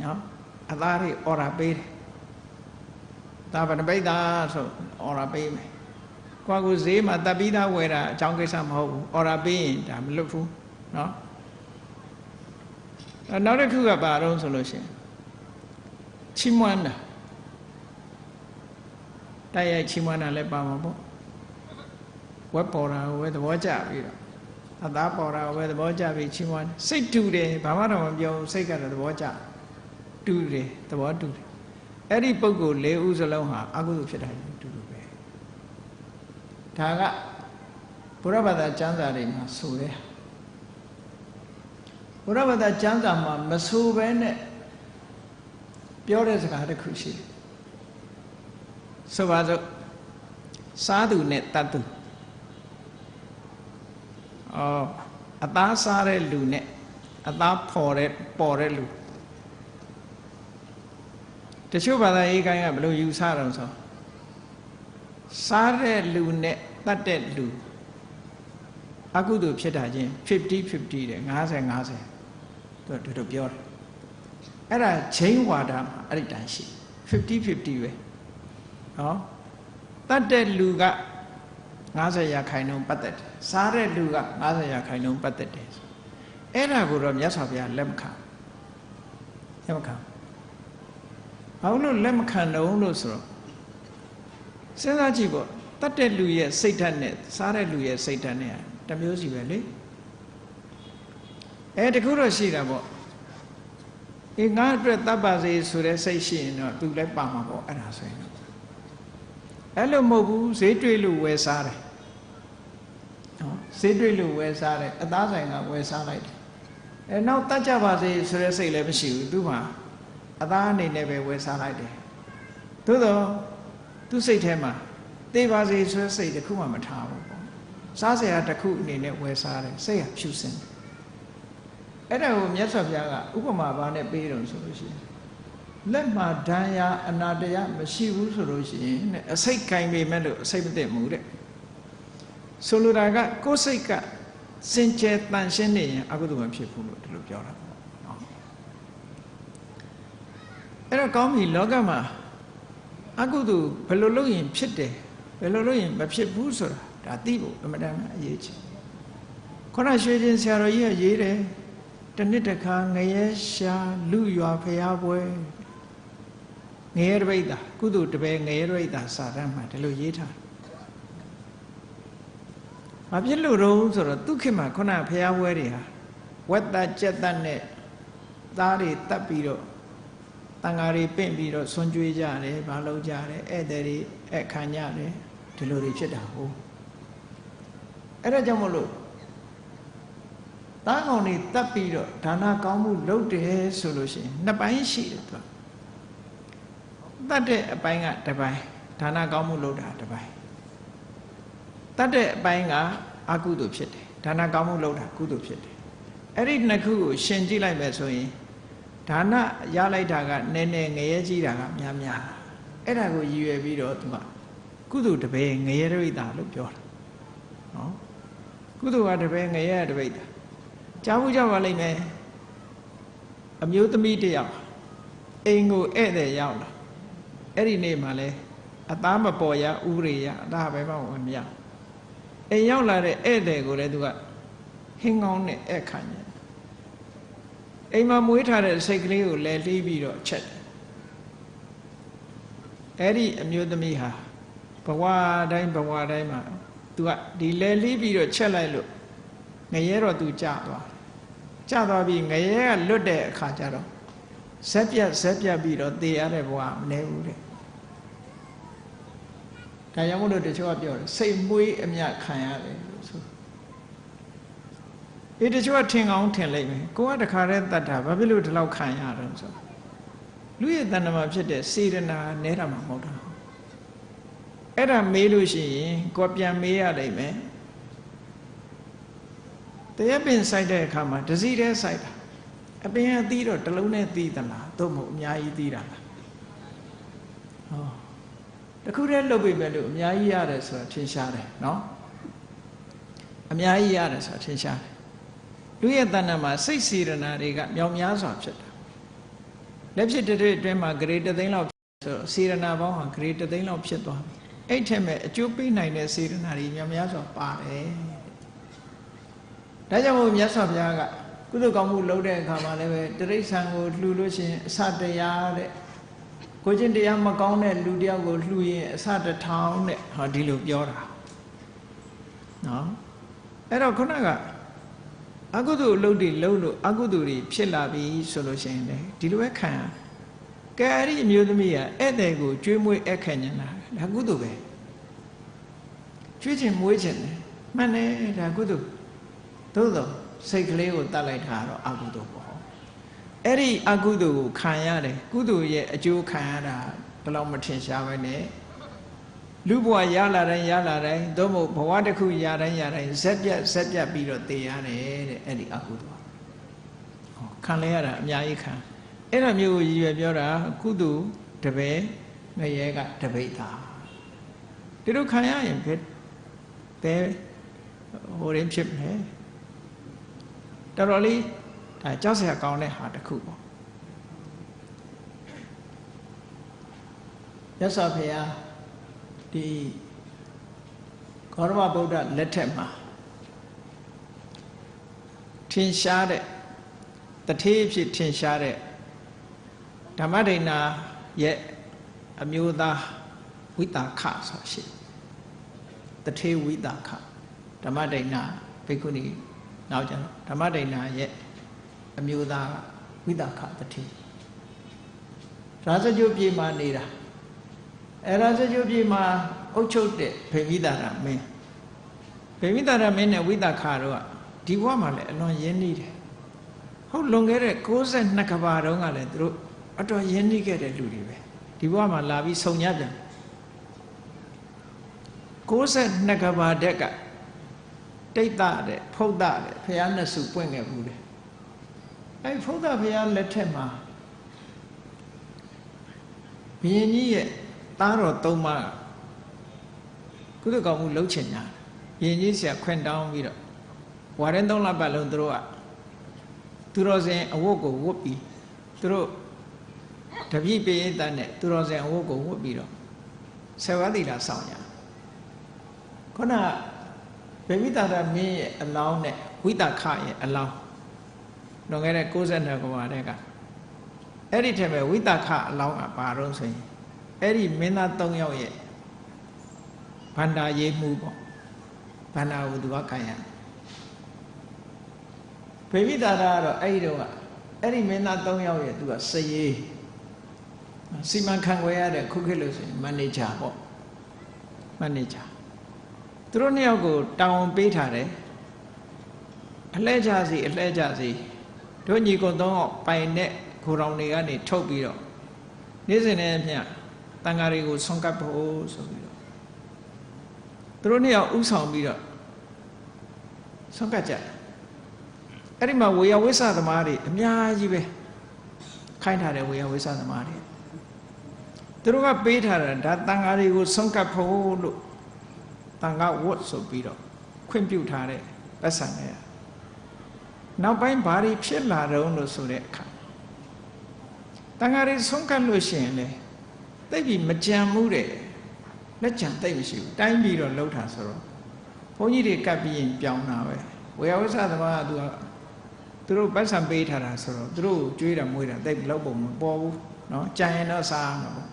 နော်အသားတွေအော်ရာပေးတယ်ဒါဗနပိတ်သားဆိုအော်ရာပေးမယ်ကိုယ့်ကိုဈေးမှာတတ်ပြီးသားဝယ်တာအကြောင်းကိစ္စမဟုတ်ဘူးအော်ရာပေးရင်ဒါမလွတ်ဘူးနော်နောက်တစ်ခုကဘာတော့ဆိုလို့ရှိရင်ချီးမွမ်းတာတိုက်ရိုက်ချီးမွမ်းတာလည်းပါမှာပေါ့ဝက်ပေါ်တာဝဲသဘောကျပြီးတော့အသားပေါ်တာဝဲသဘောကျပြီးချီးမွမ်းစိတ်တူတယ်ဘာမှတော့မပြောစိတ်ကတော့သဘောကျတူတယ်သဘောတူတယ်အဲ့ဒီပုဂ္ဂိုလ်၄ဦးစလုံးဟာအကုသိုလ်ဖြစ်တာတူပဲဒါကဘုရားဘာသာကျမ်းစာတွေမှာဆိုတယ်ဘုရားဘာသာကျမ်းစာမှာမဆိုဘဲနဲ့ပြောတဲ့စကားတစ်ခုရှိတယ်ဆိုပါစို့စားသူနဲ့တတ်သူအသားစားတဲ့လူနဲ့အသားပေါ်တဲ့လူတချို့ဘာသာရေးကိုင်းကဘယ်လိုယူဆတော့ဆိုစားတဲ့လူနဲ့တတ်တဲ့လူအကုသိုလ်ဖြစ်တာချင်း50-50တဲ့50-50 သူတို့ပြောတယ်အဲ့ဒါချိန်ဝါဒမှာအဲ့ဒီတန်းရှိ50-50ပဲနော်တတ်တဲ့လူက90%ပတ်သက်တယ်စားတဲ့လူက90%ပတ်သက်တယ်အဲ့ဒါကိုတော့မြတ်စွာဘုရားလက်မခံဘာလို့လက်မခံတော့လို့ဆိုတော့စဉ်းစားကြည့်ပေါ့တတ်တဲ့လူရဲ့စိတ်ဓာတ်နဲ့စားတဲ့လူရဲ့စိတ်ဓာတ်နဲ့တစ်မျိုးစီပဲလေတခုတော့ရှိတာပေါ့ငါအတွက်တတ်ပါစေဆိုတဲ့စိတ်ရှိရင်တော့သူလည်းပါမှာပေါ့အဲ့ဒါဆိုရင်အဲ့လိုမဟုတ်ဘူးဈေးတွေ့လို့ဝယ်စားတယ်နော်ဈေးတွေ့လို့ဝယ်စားတယ်အသားဆိုင်ကဝယ်စားလိုက်တယ်နောက်တတ်ကြပါစေဆိုတဲ့စိတ်လည်းမရှိဘူးသူ့မှာအသားအနေနဲ့ပဲဝယ်စားလိုက်တယ်သို့တော့သူ့စိတ်ထဲမှာသေပါစေဆိုတဲ့စိတ်တခုမှမထားဘူးပေါ့စားစရာတစ်ခုအနေနဲ့ဝယ်စားတယ်စိတ်ကဖြူစင်တယ်အဲ့ဒါကိုမြတ်စွာဘုရားကဥပမာဘာနဲ့ပေးတယ်ဆိုလို့ရှိရင်လက်မှာဒဏ်ရာအနာတရားမရှိဘူးဆိုလို့ရှိရင်အစိတ်ကင်ပေမဲ့လို့အစိတ်မသိဘူးတဲ့ဆိုလိုတာကကိုယ်စိတ်ကစင်ကြယ်တန်ရှင်းနေရင်အကုသိုလ်မဖြစ်ဘူးလို့ဒီလိုပြောတာပေါ့နော်အဲ့တော့ကောင်းပြီလောကမှာအကုသိုလ်ဘယ်လိုလုပ်ရင်ဖြစ်တယ်ဘယ်လိုလုပ်ရင်မဖြစ်ဘူးဆိုတာဒါသိဖို့အမှန်တမ်းအရေးကြီးခေါင်းရွှေချင်းဆရာတော်ကြီးကရေးတယ်တနှစ်တစ်ခါငရဲရှာလူရွာဖျားပွဲငရဲတပိဋ္ဌာကုသိုလ်တပည့်ငရဲတပိဋ္ဌာစာတမ်းမှာဒီလိုရေးထားမဖြစ်လို့တော့ဆိုတော့သူခေတ်မှာခုနဖျားပွဲတွေဟာဝက်သက်ကြက်သက်နဲ့သားတွေတတ်ပြီးတော့တန်ဃာတွေပင့်ပြီးတော့ဆွန်ကြွေးကြတယ်ဘာလုပ်ကြတယ်ဧည့်သည်တွေအခမ်းကြတယ်ဒီလိုတွေဖြစ်တာဟုတ်အဲ့ဒါကြောင့်မလို့သားကောင်တွေတတ်ပြီးတော့ဒါနကောင်းမှုလုပ်တယ်ဆိုလို့ရှိရင်နှစ်ပိုင်းရှိတယ်သူတတ်တဲ့အပိုင်းကတစ်ပိုင်းဒါနကောင်းမှုလုပ်တာတစ်ပိုင်းတတ်တဲ့အပိုင်းကအကုသိုလ်ဖြစ်တယ်ဒါနကောင်းမှုလုပ်တာကုသိုလ်ဖြစ်တယ်အဲ့ဒီနှစ်ခုကိုရှင်ကြည့်လိုက်မယ်ဆိုရင်ဒါနရလိုက်တာကနည်းနည်းငရဲကြီးတာကများများအဲ့ဒါကိုရည်ရွယ်ပြီးတော့သူကကုသိုလ်တပည့်ငရဲတပိဋ္ဌာလို့ပြောတာနော်ကုသိုလ်ကတပည့်ငရဲတပိဋ္ဌာကြားမှုကြပါလိမ့်မယ်အမျိုးသမီးတယောက်အိမ်ကိုဧည့်သည်ရောက်လာအဲ့ဒီနေ့မှလဲအသားမပေါ်ရဥရိယအသားပဲမဝင်မရအိမ်ရောက်လာတဲ့ဧည့်သည်ကိုလည်းသူကဟင်းကောင်းနဲ့ဧည့်ခံတယ်အိမ်မှာမွေးထားတဲ့စိတ်ကလေးကိုလဲလှီးပြီးတော့ချက်တယ်အဲ့ဒီအမျိုးသမီးဟာဘဝတိုင်းမှာသူကဒီလဲလှီးပြီးတော့ချက်လိုက်လို့ငရဲတော့သူကြသွားပြီးငရဲကလွတ်တဲ့အခါကျတော့ဇက်ပြတ်ပြီးတော့သေရတဲ့ဘဝမနေဘူးတဲ့ဒါကြောင့်မို့လို့တချို့ကပြောတယ်စိတ်မွေးအမြခံရတယ်လို့ဆိုတချို့ကထင်ကောင်းထင်လိုက်မယ်ကိုကတခါတည်းတတ်တာဘာဖြစ်လို့ဒီလောက်ခံရတော့ဆိုလူရဲ့တဏ္ဍာမှာဖြစ်တဲ့စေတနာနဲတာမှမဟုတ်တာအဲ့ဒါမေးလို့ရှိရင်ကိုပြန်မေးရလိမ့်မယ်တရားပင်စိုက်တဲ့အခါမှာတစည်းတည်းစိုက်တာအပင်အသီးတော့တစ်လုံးနဲ့သီးသလားသို့မဟုတ်အများကြီးသီးတာလားတခုတည်းလုပ်ပြီမဲ့လို့အများကြီးရတယ်ဆိုတာထင်ရှားတယ်နော်အများကြီးရတယ်ဆိုတာထင်ရှားတယ်လူရဲ့တဏ္ဍာမှာစိတ်စေတနာတွေကမြောင်များစွာဖြစ်တာလက်ဖြစ်တဲ့အတွင်းမှာဂရေတသိန်းလောက်ဆိုတော့စေတနာပေါင်းဟာဂရေတသိန်းလောက်ဖြစ်သွားပြီအဲ့ထက်မဲ့အကျိုးပေးနိုင်တဲ့စေတနာတွေမြောင်များစွာပါတယ်ဒါကြောင့်မို့မြတ်စွာဘုရားကကုသိုလ်ကောင်းမှုလုပ်တဲ့အခါမှာလည်းပဲတိရိစ္ဆာန်ကိုလှူလို့ရှိရင်အစတရားတဲ့ကိုချင်းတရားမကောင်းတဲ့လူတယောက်ကိုလှူရင်အစ1000တဲ့ဟောဒီလိုပြောတာနော်အဲ့တော့ခုနကအကုသိုလ်လုပ်တွေလုပ်လို့အကုသိုလ်တွေဖြစ်လာပြီဆိုလို့ရှိရင်လေဒီလိုပဲခံကဲအဲ့ဒီအမျိုးသမီးကဧည့်သည်ကိုကျွေးမွေးအခက်ညင်တာဒါကုသိုလ်ပဲကျွေးခြင်းမွေးခြင်းတယ်မှန်တယ်ဒါကုသိုလ်သို့သောစိတ်ကလေးကိုတတ်လိုက်တာတော့အကုသိုလ်ပေါ့အဲ့ဒီအကုသိုလ်ကိုခံရတယ်ကုသိုလ်ရဲ့အကျိုးခံရတာဘယ်လောက်မထင်ရှားပဲနဲ့လူဘဝရလာတိုင်းသို့မဟုတ်ဘဝတစ်ခုရတိုင်းဇက်ပြတ်ပြီးတော့သေရတယ်တဲ့အဲ့ဒီအကုသိုလ်ခံလဲရတာအများကြီးခံအဲ့ဒါမျိုးကိုရည်ရွယ်ပြောတာကုသိုလ်တပည့်ငရဲကတပိဋ္ဌာဒီလိုခံရရင်ဘယ်ဟိုရင်းဖြစ်မယ်တော်တော်လေး ဒါကြောက်စရာကောင်းတဲ့ဟာတစ်ခုပေါ့မြတ်စွာဘုရားဒီဂေါတမဗုဒ္ဓလက်ထက်မှာထင်ရှားတဲ့တထေးဖြစ်ထင်ရှားတဲ့ဓမ္မဒိဏရဲ့အမျိုးသားဝိတာခဆိုရှိတထေးဝိတာခဓမ္မဒိဏဘိက္ခုနီနောက်ကျတော့ဓမ္မဒိဏရဲ့အမျိုးသားဝိတာခတထေးရာဇဂုပြည်မှာနေတာရာဇဂုပြည်မှာအုပ်ချုပ်တဲ့ဗေမိတာရမင်းဗေမိတာရမင်းနဲ့ဝိတာခတို့ကဒီဘဝမှာလည်းအလွန်ရင်းနှီးတယ်ဟုတ်လွန်ခဲ့တဲ့62ကဘာတုန်းကလည်းသူတို့အတော်ရင်းနှီးခဲ့တဲ့လူတွေပဲဒီဘဝမှာလာပြီးဆုံညပြန်62ကဘာတက်ကတိတ်တာတဲ့ဖုဒ္ဒတဲ့ဘုရားနှစ်စုပွင့်ခဲ့ဘူးတယ်အဲ့ဖုဒ္ဒဘုရားလက်ထက်မှာဘုရင်ကြီးရဲ့သားတော်3ပါးကုသကောင်မှုလှုပ်ချင်ညာဘုရင်ကြီးဆရာခွင့်တောင်းပြီးတော့ဝါရင်3လပတ်လုံးသူတို့ကသူတော်စင်အဝတ်ကိုဝတ်ပြီးသူတို့တပည့်ပေးတဲ့နဲ့သူတော်စင်အဝတ်ကိုဝတ်ပြီးတော့ဆေဝါတိလာဆောင်ညာခုနဗေမိတာရမင်းရဲ့အလောင်းနဲ့ဝိတာခရဲ့အလောင်းလွန်ခဲ့တဲ့62ကဘာတက်ကအဲ့ဒီထဲမှာဝိတာခအလောင်းကပါတော့ဆိုရင်အဲ့ဒီမင်းသား3ယောက်ရဲ့ဗန္ဒာရေးမှုပေါ့ဗန္ဒာကိုသူကခံရဗေမိတာရကတော့အဲ့ဒီတော့ကအဲ့ဒီမင်းသား3ယောက်ရဲ့သူကစရေးစီမံခန့်ခွဲရတဲ့ခုခေတ်လို့ဆိုရင်မန်နေဂျာပေါ့မန်နေဂျာသူတို့နှစ်ယောက်ကိုတောင်းပေးထားတယ်အလှဲကြစီအလှဲကြစီတို့ညီကို3ယောက်ပိုင်တဲ့ခိုးတော်တွေကနေထုတ်ပြီးတော့နေ့စဉ်နဲ့မျှတန်ဃာတွေကိုဆွန့်ကပ်ဖို့ဆိုပြီးတော့သူတို့နှစ်ယောက်ဥဆောင်ပြီးတော့ဆွန့်ကပ်ကြတယ်အဲ့ဒီမှာဝေယဝိဆသမားတွေအများကြီးပဲခိုင်းထားတယ်ဝေယဝိဆသမားတွေသူတို့ကပေးထားတာဒါတန်ဃာတွေကိုဆွန့်ကပ်ဖို့လို့တန်ဃာဝတ်ဆိုပြီးတော့ခွင့်ပြုထားတဲ့ပတ်စံနဲ့နောက်ပိုင်းဘာတွေဖြစ်လာတော့လို့ဆိုတဲ့အခါတန်ဃာတွေဆွန့်ကပ်လို့ရှိရင်လေသိပြီမကြံမှုတဲ့လက်ကြံသိမရှိဘူးတိုင်းပြီးတော့လှုပ်တာဆိုတော့ဘုန်းကြီးတွေကပ်ပြီးရင်ပြောင်းတာပဲဝေယဝိဆသမားကသူတို့ပတ်စံပေးထားတာဆိုတော့သူတို့ကြွေးတာမွေးတာသိပြီလောက်ပုံမပေါ်ဘူးเนาะကြံရင်တော့စားမှာပေါ့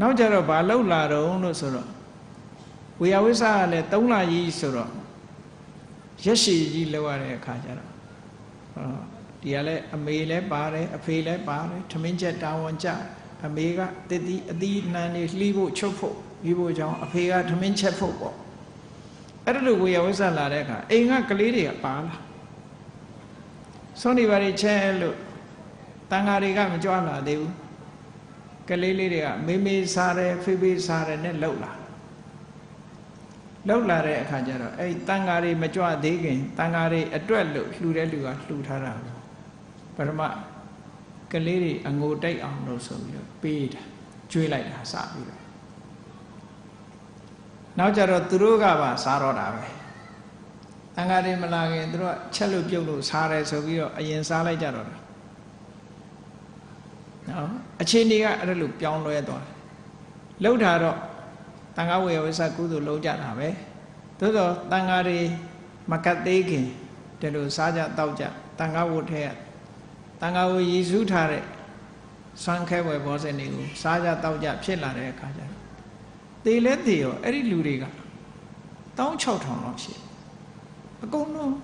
နောက်ကြတော့ဘာလှုပ်လာတော့လို့ဆိုတော့ဝေယဝိဆကလည်း3လကြီးဆိုတော့ရက်ရှည်ကြီးလောက်ရတဲ့အခါကျတော့ဒီကလည်းအမေလည်းပါတယ်အဖေလည်းပါတယ်ထမင်းချက်တာဝန်ကြအမေကတတိအသီးနှံတွေလှီးဖို့ချုပ်ဖို့ပြီးဖို့ကြောင့်အဖေကထမင်းချက်ဖို့ပေါ့အဲ့ဒါလိုဝေယဝိဆလာတဲ့အခါအိမ်ကကလေးတွေကပါလာစောနေပါလေချဲလို့တန်ဃာတွေကမကြွလာသေးဘူးကလေးလေးတွေကမေမေစားတယ်ဖေဖေစားတယ်နဲ့လှုပ်လာတဲ့အခါကျတော့အဲ့တန်ဃာတွေမကြွသေးခင်တန်ဃာတွေအတွက်လို့လှူတဲ့လူကလှူထားတာပထမကလေးတွေအငိုတိတ်အောင်လို့ဆိုပြီးတော့ပေးတာကျွေးလိုက်တာစပြီးတော့နောက်ကြတော့သူတို့ကပါစားတော့တာပဲတန်ဃာတွေမလာခင်သူတို့ကချက်လို့ပြုတ်လို့စားတယ်ဆိုပြီးတော့အရင်စားလိုက်ကြတော့တာနော်အချိန်တွေကအဲ့ဒါလို့ပြောင်းလဲသွားတယ်လှုပ်တာတော့တန်ဃာဝေယဝိဆကုသိုလ်လုံးကြတာပဲသို့တော့တန်ဃာတွေမကတ်သေးခင်ဒီလိုစားကြတောက်ကြတန်ဃာဝတ်ထဲကတန်ဃာကိုရည်စူးထားတဲ့ဆွမ်းခဲဝယ်ဘောဇဉ်တွေကိုစားကြတောက်ကြဖြစ်လာတဲ့အခါကျတော့သေလဲသေရောအဲ့ဒီလူတွေက16000လောက်ရှိအကုန်လုံး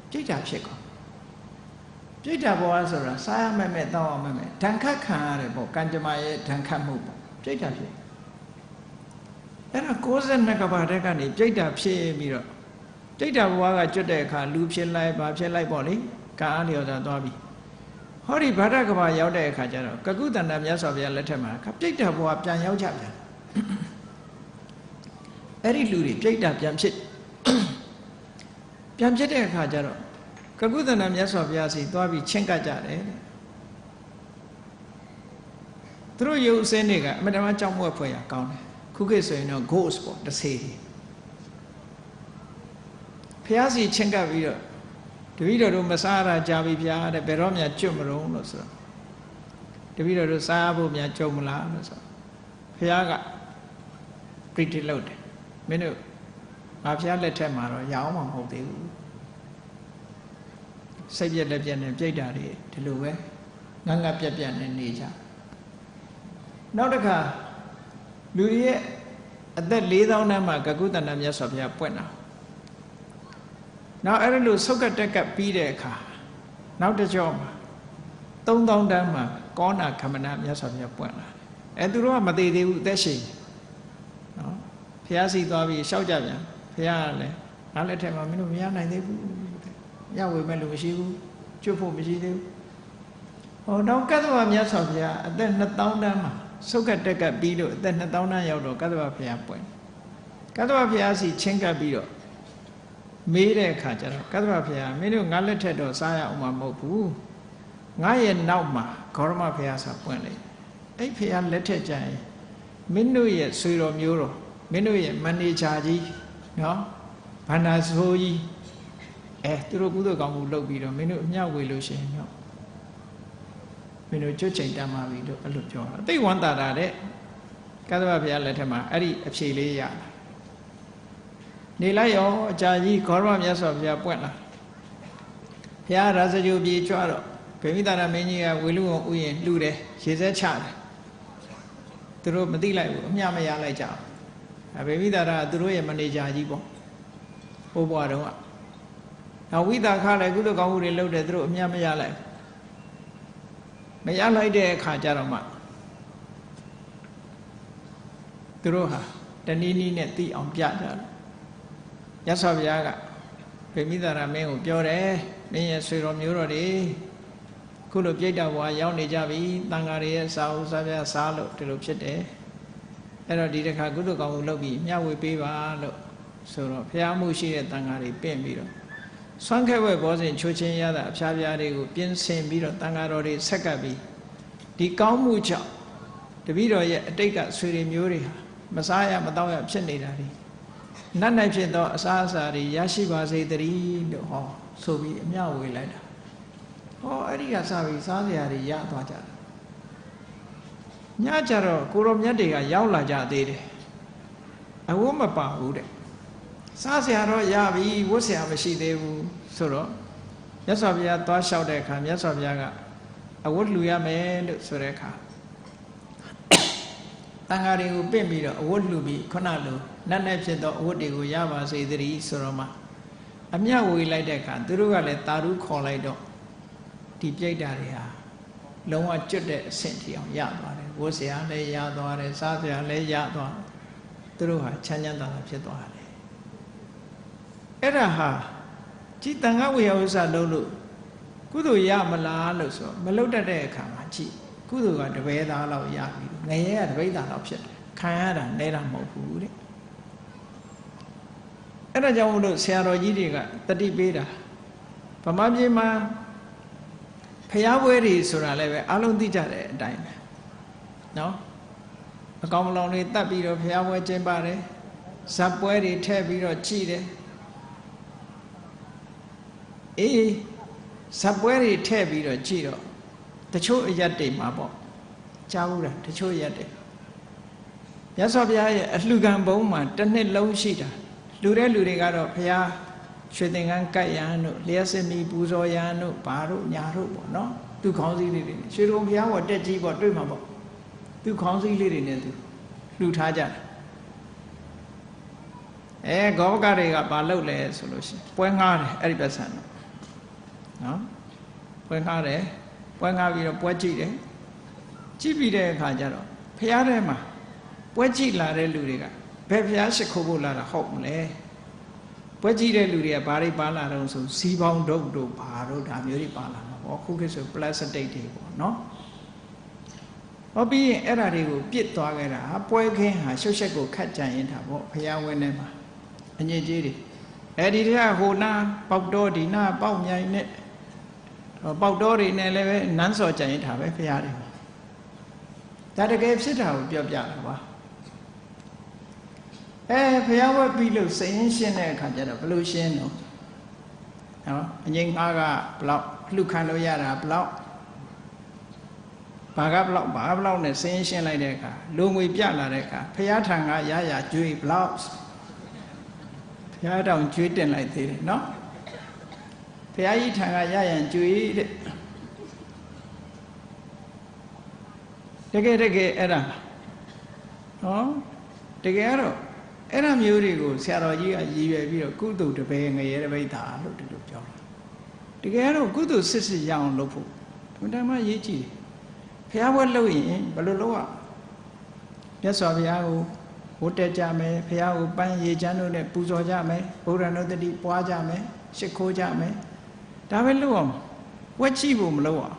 ပြိတ္တာဖြစ်ကုန်ပြိတ္တာဘောဆိုတာစားရမဲ့မဲ့တောင်းအောင်မဲ့ဒဏ်ခတ်ခံရတယ်ပေါ့ကံကြမ္မာရဲ့ဒဏ်ခတ်မှုပေါ့ပြိတ္တာဖြစ်အဲ့ဒါ62ကဘာတက်ကနေပြိတ္တာဖြစ်ပြီးတော့ပြိတ္တာဘဝကကျွတ်တဲ့အခါလူဖြစ်လိုက်ဘာဖြစ်လိုက်ပေါ့လေကံအားလျော်စွာသွားပြီဟောဒီဗာဒကဘာရောက်တဲ့အခါကျတော့ကကုတန္တမြတ်စွာဘုရားလက်ထက်မှာပြိတ္တာဘဝပြန်ရောက်ကြပြန်အဲ့ဒီလူတွေပြိတ္တာပြန်ဖြစ်တဲ့အခါကျတော့ကကုတန္တမြတ်စွာဘုရားစီသွားပြီးချင်းကပ်ကြတယ်သူတို့ရုပ်အစင်းတွေကအမတမကြောက်မွဲ့ဖွယ်ရကောင်းတယ်ခုခေတ်ဆိုရင်တော့ ghost ပေါ့တဆေးတွေဖျားစီချင်းကပ်ပြီးတော့ တပည့်တော်တို့မစားရကြပြီဗျာတဲ့ဘယ်တော့မှကျွတ်မလို့လို့ဆိုတော့တပည့်တော်တို့စားဖို့များကြုံမလားလို့ဆိုဘုရားကပရိတိလုပ်တယ်မင်းတို့ငါဘုရားလက်ထက်မှာတော့ရအောင်မဟုတ်သေးဘူးစိတ်ပြက်လက်ပြက်နဲ့ပြိတ္တာတွေဒီလိုပဲငငပြက်ပြက်နဲ့နေကြနောက်တစ်ခါလူရဲ့အသက်4000တန်းမှာကကုတ္တနာမြတ်စွာဘုရားပွင့်တာနောက်အဲ့လိုဆုတ်ကတက်ကပြီးတဲ့အခါနောက်တစ်ကြောမှာ3000တန်းမှာကောဏခမနာမြတ်စွာဘုရားပွင့်လာတယ်သူတို့ကမသေးသေးဘူးအသက်ရှင်နော်ဘုရားစီသွားပြီးရှောက်ကြပြန်ဘုရားကလည်းငါလက်ထက်မှာမင်းတို့မရနိုင်သေးဘူးရဝေမဲ့လို့မရှိဘူးကျွတ်ဖို့မရှိသေးဘူးဟောတော့ကတ္တဝမြတ်စွာဘုရားအသက်2000တန်းမှာဆုတ်ကတက်ကပြီးလို့အသက်2000တန်းရောက်တော့ကတ္တဝဘုရားပွင့်ကတ္တဝဘုရားစီချင်းကပ်ပြီးတော့မေးတဲ့အခါကျတော့ကတ္တဝဘုရားမင်းတို့ငါလက်ထက်တော့စားရအောင်မဟုတ်ဘူးငါရဲ့နောက်မှာဂေါရမဘုရားဆိုပွင့်လေအဲ့ဘုရားလက်ထက်ကျရင်မင်းတို့ရဲ့ဆွေတော်မျိုးတော်မင်းတို့ရဲ့မန်နေဂျာကြီးနော်ဘန္နာဆိုးကြီးသူတို့ကုသိုလ်ကောင်းမှုလုပ်ပြီးတော့မင်းတို့အမျှဝေလို့ရှိရင်တော့မင်းတို့ကြွချိန်တမ်းပါပြီလို့အဲ့လိုပြောတာအသိဝန္တာတာတဲ့ကတ္တဝဘုရားလက်ထက်မှာအဲ့ဒီအဖြေလေးရတာနေလိုက်ရောအကြာကြီးဂေါရမမြတ်စွာဘုရားပွင့်လာဘုရားရာဇဂိုပြေကြွတော့ဗေမိတာရမင်းကြီးကဝေလူဝံဥယျာဉ်လှူတယ်ရေစက်ချတယ်သူတို့မသိလိုက်ဘူးအမျှမရလိုက်ကြဘူးဗေမိတာရသူတို့ရဲ့မန်နေဂျာကြီးပေါ့ဟိုဘွားတော့နောက်ဝိတာခလည်းကုသိုလ်ကောင်းမှုတွေလုပ်တယ်သူတို့အမျှမရလိုက်မရလိုက်တဲ့အခါကျတော့မှသူတို့ဟာတနည်းနည်းနဲ့သိအောင်ပြကြတယ်ရသော်ဘုရားကဗေမိတာရမင်းကိုပြောတယ်မင်းရဲ့ဆွေတော်မျိုးတော်တွေခုလိုပြိတ္တာဘဝရောက်နေကြပြီတန်ဃာတွေရဲ့စာအုပ်စာပြစားလို့ဒီလိုဖြစ်တယ်အဲ့တော့ဒီတစ်ခါကုသိုလ်ကောင်းမှုလုပ်ပြီးမျှဝေပေးပါလို့ဆိုတော့ဘုရားမှုရှိတဲ့တန်ဃာတွေပင့်ပြီးတော့ဆွမ်းခဲဝဲဘောဇဉ်ချိုးချင်းရတာအဖျားပြားတွေကိုပြင်းဆင်ပြီးတော့တန်ဃာတော်တွေဆက်ကပ်ပြီးဒီကောင်းမှုကြောင့်တပည့်တော်ရဲ့အတိတ်ကဆွေတွေမျိုးတွေဟာမစားရမတော့ရဖြစ်နေတာတွေနတ်နိုင်ဖြစ်သောအစားအစာတွေရရှိပါစေတည်းလို့ဟောဆိုပြီးအမျှဝေလိုက်တာဟောအဲ့ဒီကစပြီးစားစရာတွေရသွားကြတယ်ညကြတော့ကိုရောမြတ်တွေကရောက်လာကြသေးတယ်အဝတ်မပါဘူးတဲ့စားစရာတော့ရပြီဝတ်စရာမရှိသေးဘူးဆိုတော့မြတ်စွာဘုရားသွားလျှောက်တဲ့အခါမြတ်စွာဘုရားကအဝတ်လှူရမယ်လို့ဆိုတဲ့အခါတန်ဃာတွေကိုပင့်ပြီးတော့အဝတ်လှူပြီးခုနလိုနတ်နဲ့ဖြစ်သောအဝတ်တွေကိုရပါစေတည်းဆိုတော့မှအမျှဝေလိုက်တဲ့အခါသူတို့ကလည်းတာရုခေါ်လိုက်တော့ဒီပြိတ္တာတွေဟာလုံးဝကျွတ်တဲ့အဆင့်ထိအောင်ရသွားတယ်ဝတ်စရာလည်းရသွားတယ်စားစရာလည်းရသွားသူတို့ဟာချမ်းချမ်းသာသာဖြစ်သွားတယ်အဲ့ဒါဟာကြည်တန်ခါဝေယဥစ္စာလုံးလို့ကုသိုလ်ရမလားလို့ဆိုမလုတ်တတ်တဲ့အခါမှာကြည်ကုသိုလ်ကတပည့်သားလောက်ရပြီငရဲကတပည့်သားလောက်ဖြစ်တယ်ခံရတာနဲတာမဟုတ်ဘူးတဲ့အဲ့ဒါကြောင့်မို့လို့ဆရာတော်ကြီးတွေကတတိပေးတာဗမာပြည်မှာဖျားပွဲတွေဆိုတာလည်းပဲအလုံးသိကြတဲ့အတိုင်းပဲနော်အကောင်မလောင်တွေတတ်ပြီးတော့ဖျားပွဲကျင်းပါတယ်ဇက်ပွဲတွေထည့်ပြီးတော့ကြည်တယ်ဇက်ပွဲတွေထည့်ပြီးတော့ကြည်တော့တချို့အရက်တွေမှာပေါ့ကြားဘူးလားတချို့အရက်တွေမြတ်စွာဘုရားရဲ့အလှူခံဘုံမှာတစ်နှစ်လုံးရှိတာလူတဲ့လူတွေကတော့ဘုရားရွှေသင်္ကန်းကတ်ရန်တို့လျှက်စမီပူဇော်ရန်တို့ဘာတို့ညာတို့ပေါ့နော်သူခေါင်းစည်းလေးတွေရွှေတုံဘုရားဝတက်ကြီးပေါ့တွေ့မှာပေါ့သူခေါင်းစည်းလေးတွေနဲ့သူလှူထားကြတယ်ဂောဘကတွေကဘာလုပ်လဲဆိုလို့ရှိရင်ပွဲငှားတယ်အဲ့ဒီပတ်စံတော့နော်ပွဲငှားတယ်ပွဲငှားပြီးတော့ပွဲကြည့်တယ်ကြည့်ပြီးတဲ့အခါကျတော့ဘုရားထဲမှာပွဲကြည့်လာတဲ့လူတွေကဘယ်ဘုရားရှိခိုးဖို့လာတာဟုတ်မလဲပွဲကြည့်တဲ့လူတွေကဘာတွေပါလာတော့ဆိုစီပေါင်းဒုတ်တို့ဘာတို့ဒါမျိုးတွေပါလာမှာပေါ့ခုခေတ်ဆိုပလတ်စတစ်တွေပေါ့နော်ဟောပြီးရင်အဲ့ဓာတွေကိုပြစ်သွားခဲ့တာပွဲခင်းဟာရှုပ်ရှက်ကိုခတ်ကြံရင်တာပေါ့ဘုရားဝင်းထဲမှာအညစ်အကြေးတွေအဲ့ဒီတည်းကဟိုနာပေါက်တော်ဒီနာပေါက်မြိုင်နဲ့ပေါက်တော်တွေနဲ့လည်းပဲနန်းစော်ကြံရင်တာပဲဘုရားတွေဒါတကယ်ဖြစ်တာကိုပြောပြတာပါဘုရားဝတ်ပြီးလို့စိတ်ရင်းရှင်းတဲ့အခါကျတော့ဘယ်လိုရှင်းတော့ နော်အငိမ့်ငါးကဘလောက်လှခံလို့ရတာဘလောက်ဘာကဘလောက်နဲ့စင်းရှင်းလိုက်တဲ့အခါလူငွေပြလာတဲ့အခါဖရာထံကရရကြွေးဘလောက်ဖရာတောင်ကြွေးတင်လိုက်သေးတယ်နော်ဖရာကြီးထံကရရန်ကြွေးတဲ့တကယ်အဲ့ဒါနော်တကယ်တော့အဲ့ဒါမျိုးတွေကိုဆရာတော်ကြီးကရည်ရွယ်ပြီးတော့ကုသိုလ်တပည့်ငရဲတပိဋ္ဌာလို့ဒီလိုပြောတာတကယ်တော့ကုသိုလ်စစ်ရအောင်လုပ်ဖို့ဘုရားမရေးကြည့်ဘုရားဘွဲလုပ်ရင်ဘယ်လိုလုပ်ရမြတ်စွာဘုရားကိုဝတ်တက်ကြမယ်ဘုရားကိုပန်းရေချမ်းတို့နဲ့ပူဇော်ကြမယ်ဘုရားနုတ္တိပွားကြမယ်ရှ िख ိုးကြမယ်ဒါပဲလုပ်အောင်ပွဲကြည့်ဖို့မလုပ်အောင်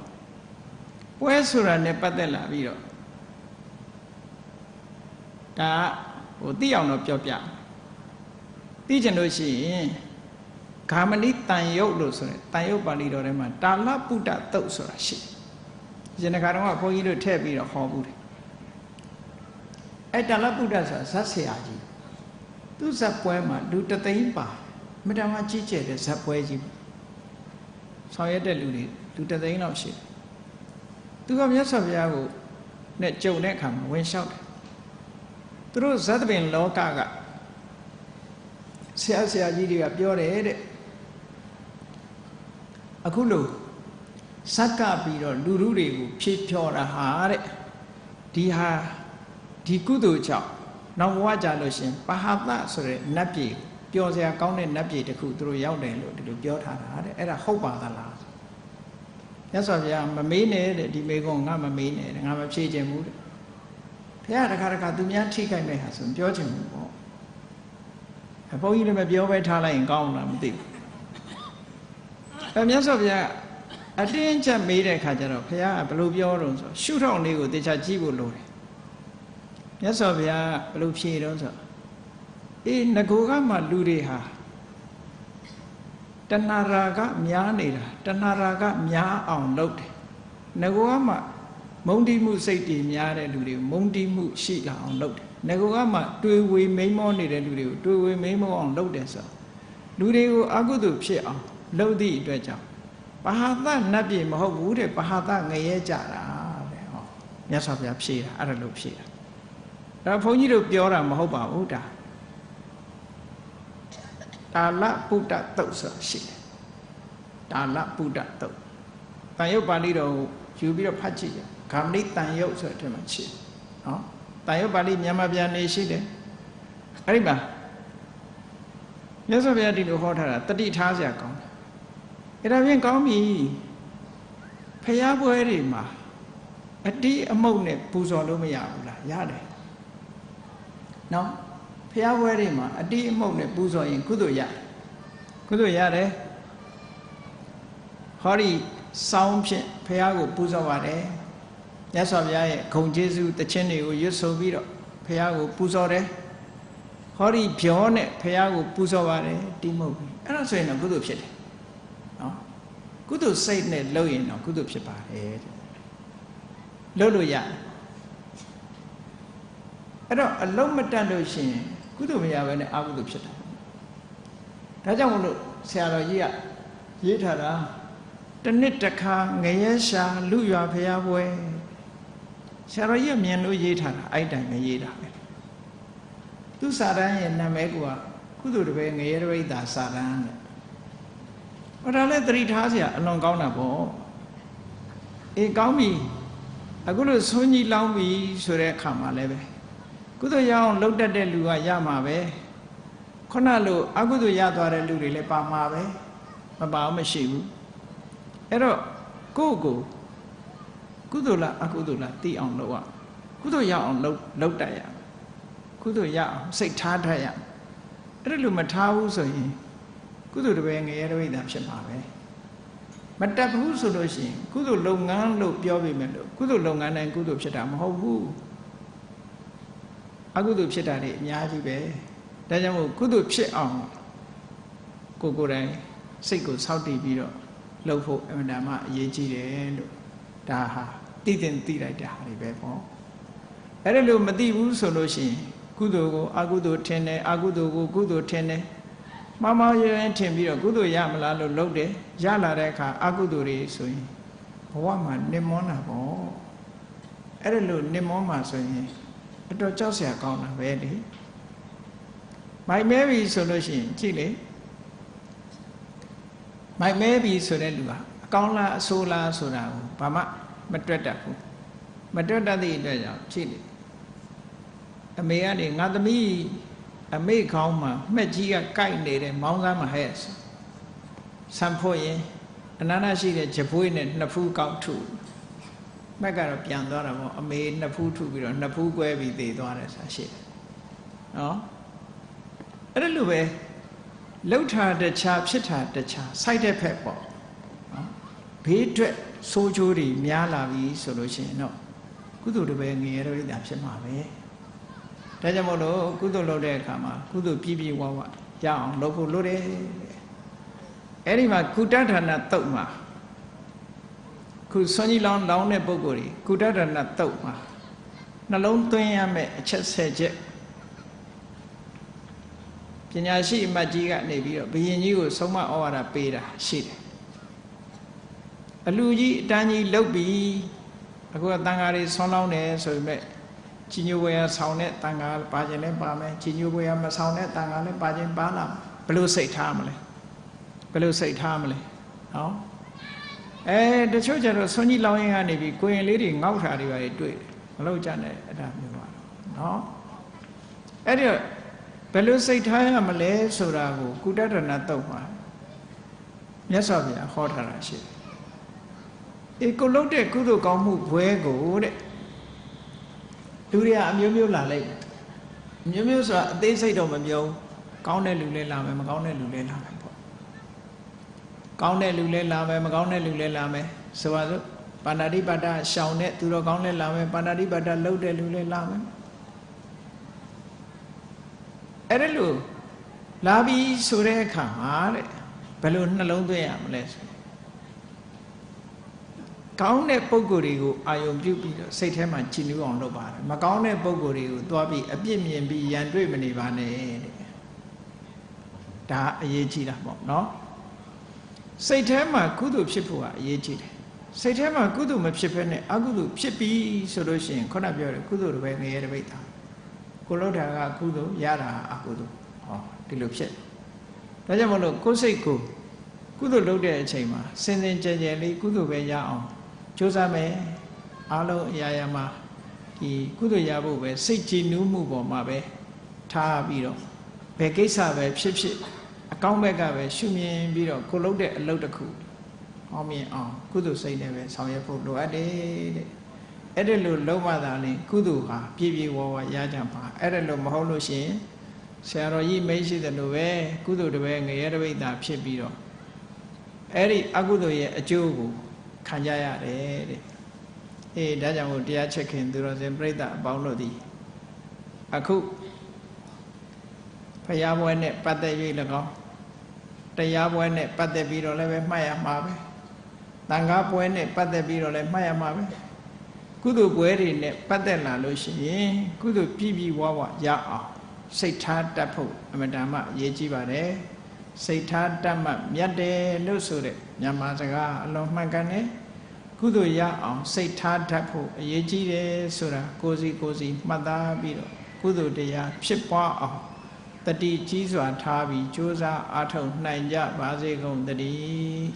ပွဲဆိုတာနဲ့ပတ်သက်လာပြီးတော့ဒါဟိုသိအောင်တော့ပြောပြသိကျင်လို့ရှိရင်ဂါမဏိတန်ယုတ်လို့ဆိုရင်တန်ယုတ်ပါဠိတော်ထဲမှာတာလပုဒ္ဒတုတ်ဆိုတာရှိတယ်ဒီနေ့ကတော့ဘုန်းကြီးတို့ထည့်ပြီးတော့ဟောဘူးတယ်အဲ့တာလပုဒ္ဒဆိုတာဇတ်ဆရာကြီးသူဇတ်ပွဲမှာလူတသိန်းပါမတမကြီးကျယ်တဲ့ဇတ်ပွဲကြီးဆောင်ရွက်တဲ့လူတွေလူတသိန်းလောက်ရှိတယ်သူကမြတ်စွာဘုရားကိုနဲ့ကြုံတဲ့အခါမှာဝင်လျှောက်တယ်သူတို့ဇတ်ပင်လောကကဆရာကြီးတွေကပြောတယ်တဲ့အခုလို့ဇက်ကပြီးတော့လူလူတွေကိုဖြေဖြော်တာဟာတဲ့ဒီကုသိုလ်ကြောင့်နောက်ဘဝကြလို့ရှင်ပဟာသဆိုတဲ့နတ်ပြည်ပျော်စရာကောင်းတဲ့နတ်ပြည်တစ်ခုသူတို့ရောက်တယ်လို့ဒီလိုပြောထားတာတဲ့အဲ့ဒါဟုတ်ပါသလားမြတ်စွာဘုရားမမေးနဲ့တဲ့ဒီမေကုံငါမမေးနဲ့ငါမဖြေခြင်းဘူးတဲ့ဘုရားတခါသူများထိခိုက်မဲ့ဟာဆိုပြောချင်ဘူးပေါ့ဘုန်းကြီးလည်းမပြောပဲထားလိုက်ရင်ကောင်းလားမသိဘူးမြတ်စွာဘုရားအတင်းချက်မေးတဲ့အခါကျတော့ဘုရားကဘယ်လိုပြောတော့ဆိုရှုထောင့်လေးကိုတေချာကြည့်ဖို့လိုတယ်မြတ်စွာဘုရားဘယ်လိုဖြေတော့ဆိုအေးငကိုကမှလူတွေဟာတဏှာရာဂများနေတာတဏှာရာဂများအောင်လုပ်တယ်ငကိုကမှမုန်းတိမှုစိတ်တွေများတဲ့လူတွေကိုမုန်းတိမှုရှိလာအောင်လုပ်တယ်ငကိုကမှတွေးဝေမိန်မောနေတဲ့လူတွေကိုတွေးဝေမိန်မောအောင်လုပ်တယ်ဆိုလူတွေကိုအကုသိုလ်ဖြစ်အောင်လုပ်သည့်အတွက်ကြောင့်ပဟာသနတ်ပြည်မဟုတ်ဘူးတဲ့ပဟာသငရဲကြတာတဲ့ဟောမြတ်စွာဘုရားဖြေတာအဲ့ဒါလို့ဖြေတာဒါဘုန်းကြီးတို့ပြောတာမဟုတ်ပါဘူးဒါတာလပုဒ္ဒတုတ်ဆိုတာရှိတယ်တာလပုဒ္ဒတုတ်တန်ရုပ်ပါဠိတော်ကိုယူပြီးတော့ဖတ်ကြည့်ရဂါမဏိတန်ရုပ်ဆိုတဲ့အထက်မှာရှိတယ်နော်တန်ရုပ်ပါဠိမြန်မာပြန်နေရှိတယ်အဲ့ဒီမှာမြတ်စွာဘုရားဒီလိုဟောထားတာတတိထားစရာကောင်းတယ်အဲ့ဒါဖြင့်ကောင်းပြီဖျားပွဲတွေမှာအတိအမုတ်နဲ့ပူဇော်လို့မရဘူးလားရတယ်နော်ဖျားပွဲတွေမှာအတိအမုတ်နဲ့ပူဇော်ရင်ကုသိုလ်ရတယ်ဟောဒီစောင်းဖြင့်ဖျားကိုပူဇော်ပါတယ်မြတ်စွာဘုရားရဲ့ဂုဏ်ကျေးဇူးတခြင်းတွေကိုရွတ်ဆိုပြီးတော့ဖျားကိုပူဇော်တယ်ဟောဒီဗျောနဲ့ဖျားကိုပူဇော်ပါတယ်တိမုတ်ပြီးအဲ့ဒါဆိုရင်တော့ကုသိုလ်ဖြစ်တယ်နော်ကုသိုလ်စိတ်နဲ့လုပ်ရင်တော့ကုသိုလ်ဖြစ်ပါတယ်လုပ်လို့ရအဲ့တော့အလုံးမတတ်လို့ရှိရင်ကုသိုလ်မရဘဲနဲ့အကုသိုလ်ဖြစ်တာဒါကြောင့်မလို့ဆရာတော်ကြီးကရေးထားတာတနှစ်တစ်ခါငရဲရှာလူရွာဖျားပွဲဆရာတော်ကြီးမြင်လို့ရေးထားတာအဲ့တိုင်ပဲရေးတာပဲသူစာတန်းရဲ့နာမည်ကကုသိုလ်တပည့်ငရဲတပိဋ္ဌာစာတန်းတဲ့ဟောဒါလည်းသတိထားစရာအလွန်ကောင်းတာပေါ့အေးကောင်းပြီအခုလို့ဆွန်းကြီးလောင်းပြီဆိုတဲ့အခါမှာလည်းပဲကုသိုလ်ရအောင်လှုပ်တတ်တဲ့လူကရမှာပဲခုနလိုအကုသိုလ်ရသွားတဲ့လူတွေလည်းပါမှာပဲမပါဘူးမရှိဘူးအဲ့တော့ကိုယ့်ကိုကုသိုလ်လားအကုသိုလ်လားသိအောင်လုပ်ရကုသိုလ်ရအောင်လုပ်တတ်ရကုသိုလ်ရအောင်စိတ်ထားတတ်ရအဲ့ဒါလိုမထားဘူးဆိုရင်ကုသိုလ်တပည့်ငရဲတပိဋ္ဌာဖြစ်မှာပဲမတတ်ဘူးဆိုလို့ရှိရင်ကုသိုလ်လုပ်ငန်းလို့ပြောပြီးမယ်လို့ကုသိုလ်လုပ်ငန်းတိုင်းကုသိုလ်ဖြစ်တာမဟုတ်ဘူးအကုသိုလ်ဖြစ်တာတွေအများကြီးပဲဒါကြောင့်မို့ကုသိုလ်ဖြစ်အောင်ကိုယ်တိုင်စိတ်ကိုစောင့်တည်ပြီးတော့လုပ်ဖို့အမှန်တမ်းအရေးကြီးတယ်လို့ဒါဟာသိတဲ့သိလိုက်တာတွေပဲပေါ့အဲ့ဒါလို့မသိဘူးဆိုလို့ရှိရင်ကုသိုလ်ကိုအကုသိုလ်ထင်တယ်အကုသိုလ်ကိုကုသိုလ်ထင်တယ် မှားမှားရရင်ထင်ပြီးတော့ကုသိုလ်ရမလားလို့လုပ်တယ်ရလာတဲ့အခါအကုသိုလ်တွေဆိုရင်ဘဝမှာနစ်မွန်းတာပေါ့အဲ့ဒါလို့နစ်မွန်းမှာဆိုရင်အတော်ကြောက်စရာကောင်းတာပဲလေမိုက်မဲပြီဆိုလို့ရှိရင်ကြည့်လေမိုက်မဲပြီဆိုတဲ့လူဟာအကောင်းလားအဆိုးလားဆိုတာကိုဘာမှမတွက်တတ်ဘူးမတွက်တတ်သည့်အတွက်ကြောင့်ကြည့်လေအမေကနေငါသမီးအမေခေါင်းမှာမှက်ကြီးကကိုက်နေတဲ့မောင်းစားမှာဟဲ့ဆံဖို့ရင်အနာနာရှိတဲ့ဂျပွေးနဲ့နှစ်ဖူးကောက်ထုမက်ကတော့ပြန်သွားတာပေါ့အမေနှစ်ဖူးထုပြီးတော့နှစ်ဖူးကွဲပြီးသေသွားတယ်ဆိုတာရှိတယ်နော်အဲ့ဒါလိုပဲလှုပ်တာတခြားဖြစ်တာတခြားစိုက်တဲ့ဖက်ပေါ့နော်ဘေးအတွက်ဆိုးကျိုးတွေများလာပြီဆိုလို့ရှိရင်တော့ကုသိုလ်တွေပဲငရေရိတာဖြစ်မှာပဲဒါကြောင့်မို့လို့ကုသိုလ်လုပ်တဲ့အခါမှာကုသိုလ်ပြည့်ပြည့်ဝဝရအောင်လုပ်ဖို့လိုတယ်အဲ့ဒီမှာကုတ္တဌာနတုတ်မှာခုဆွန်ကြီးလောင်းတဲ့ပုဂ္ဂိုလ်ကြီးကုတ္တဌာနတုတ်မှာနှလုံးသွင်းရမယ့်အချက်10ချက်ပညာရှိအမတ်ကြီးကနေပြီးတော့ဘုရင်ကြီးကိုဆုံးမဩဝါဒပေးတာရှိတယ်အလူကြီးအတန်းကြီးလုပ်ပြီးအခုကတန်ဃာတွေဆွမ်းလောင်းတယ်ဆိုပေမဲ့ကြီးညိုဝေယဆောင်းတဲ့တန်ဃာပါခြင်းလည်းပါမယ်ကြီးညိုဝေယမဆောင်းတဲ့တန်ဃာလည်းပါခြင်းပါလာဘယ်လိုစိတ်ထားမလဲဘယ်လိုစိတ်ထားမလဲဟောတချို့ကျတော့ဆွန်ကြီးလောင်းရင်ကနေပြီးကိုရင်လေးတွေငေါက်ထားတွေပါတွေ့တယ်မလုပ်ကြနဲ့အဲ့ဒါမျိုးပါနော်အဲ့ဒီဘယ်လိုစိတ်ထားရမလဲဆိုတာကိုကုတ္တရဏတုတ်မှာမြတ်စွာဘုရားဟောထားတာရှိတယ်ကိုလုပ်တဲ့ကုသိုလ်ကောင်းမှုဘွဲကိုတဲ့လူတွေကအမျိုးမျိုးလာလိုက်အမျိုးမျိုးဆိုတာအသေးစိတ်တော့မပြောကောင်းတဲ့လူလည်းလာမယ်မကောင်းတဲ့လူလည်းလာမယ်ပေါ့ကောင်းတဲ့လူလည်းလာမယ်မကောင်းတဲ့လူလည်းလာမယ်ဆိုပါစို့ပါဏာတိပါဒရှောင်တဲ့သူတော်ကောင်းလည်းလာမယ်ပါဏာတိပါဒလှုပ်တဲ့လူလည်းလာမယ်အဲ့ဒါလို့လာပြီးဆိုတဲ့အခါမှာတဲ့ဘယ်လိုနှလုံးသွင်းရမလဲဆိုကောင်းတဲ့ပုံကိုယ်တွေကိုအာယုံပြုပြီးတော့စိတ်ထဲမှာကြည်နူးအောင်လုပ်ပါတယ်မကောင်းတဲ့ပုံကိုယ်တွေကိုသွားပြီးအပြစ်မြင်ပြီးရန်တွေ့မနေပါနဲ့တဲ့ဒါအရေးကြီးတာပေါ့နော်စိတ်ထဲမှာကုသိုလ်ဖြစ်ဖို့ကအရေးကြီးတယ်စိတ်ထဲမှာကုသိုလ်မဖြစ်ဘဲနဲ့အကုသိုလ်ဖြစ်ပြီးဆိုလို့ရှိရင်ခုနပြောတယ်ကုသိုလ်တွေပဲငရဲတပိတ်တာကိုလို့တာကကုသိုလ်ရတာအကုသိုလ်ဟောဒီလိုဖြစ်ဒါကြောင့်မလို့ကိုယ်စိတ်ကိုကုသိုလ်လုပ်တဲ့အချိန်မှာစင်စင်ကြယ်ကြယ်လေးကုသိုလ်ပဲရအောင်ကြိုးစားမယ်အားလုံးအရာရာမှာဒီကုသိုလ်ရဖို့ပဲစိတ်ကြည်နူးမှုပေါ်မှာပဲထားပြီးတော့ဘယ်ကိစ္စပဲဖြစ်ဖြစ်အကောင်းဘက်ကပဲရှုမြင်ပြီးတော့ကိုလုပ်တဲ့အလုပ်တစ်ခုအောင်မြင်အောင်ကုသိုလ်စိတ်နဲ့ပဲဆောင်ရွက်ဖို့လိုအပ်တယ်တဲ့အဲ့ဒါလို့လုံးဝသာလင်ကုသိုလ်ဟာပြည့်ပြည့်ဝဝရကြပါအဲ့ဒါလို့မဟုတ်လို့ရှိရင်ဆရာတော်ကြီးမိတ်ရှိတယ်လို့ပဲကုသိုလ်တပည့်ငရဲတပိတ်တာဖြစ်ပြီးတော့အဲ့ဒီအကုသိုလ်ရဲ့အကျိုးကိုခံကြရတယ်တဲ့ဒါကြောင့်မို့တရားချက်ခင်သူတော်စင်ပြိဿအပေါင်းတို့သည်အခုဖရာဘွဲနဲ့ပတ်သက်၍၎င်းတရားဘွဲနဲ့ပတ်သက်ပြီးတော့လည်းပဲမှတ်ရမှာပဲသံဃာဘွဲနဲ့ပတ်သက်ပြီးတော့လည်းမှတ်ရမှာပဲကုသိုလ်ဘွဲတွေနဲ့ပတ်သက်လာလို့ရှိရင်ကုသိုလ်ပြည့်ပြည့်ဝဝရအောင်စိတ်ထားတတ်ဖို့အမှန်တမ်းအရေးကြီးပါတယ်စိတ်ထားတတ်မှမြတ်တယ်လို့ဆိုတဲ့မြန်မာစကားအလွန်မှန်ကန်တယ်ကုသိုလ်ရအောင်စိတ်ထားတတ်ဖို့အရေးကြီးတယ်ဆိုတာကိုယ်စီမှတ်သားပြီးတော့ကုသိုလ်တရားဖြစ်ပွားအောင်တတိကြီးစွာထားပြီးကြိုးစားအားထုတ်နိုင်ကြပါစေကုန်သတည်း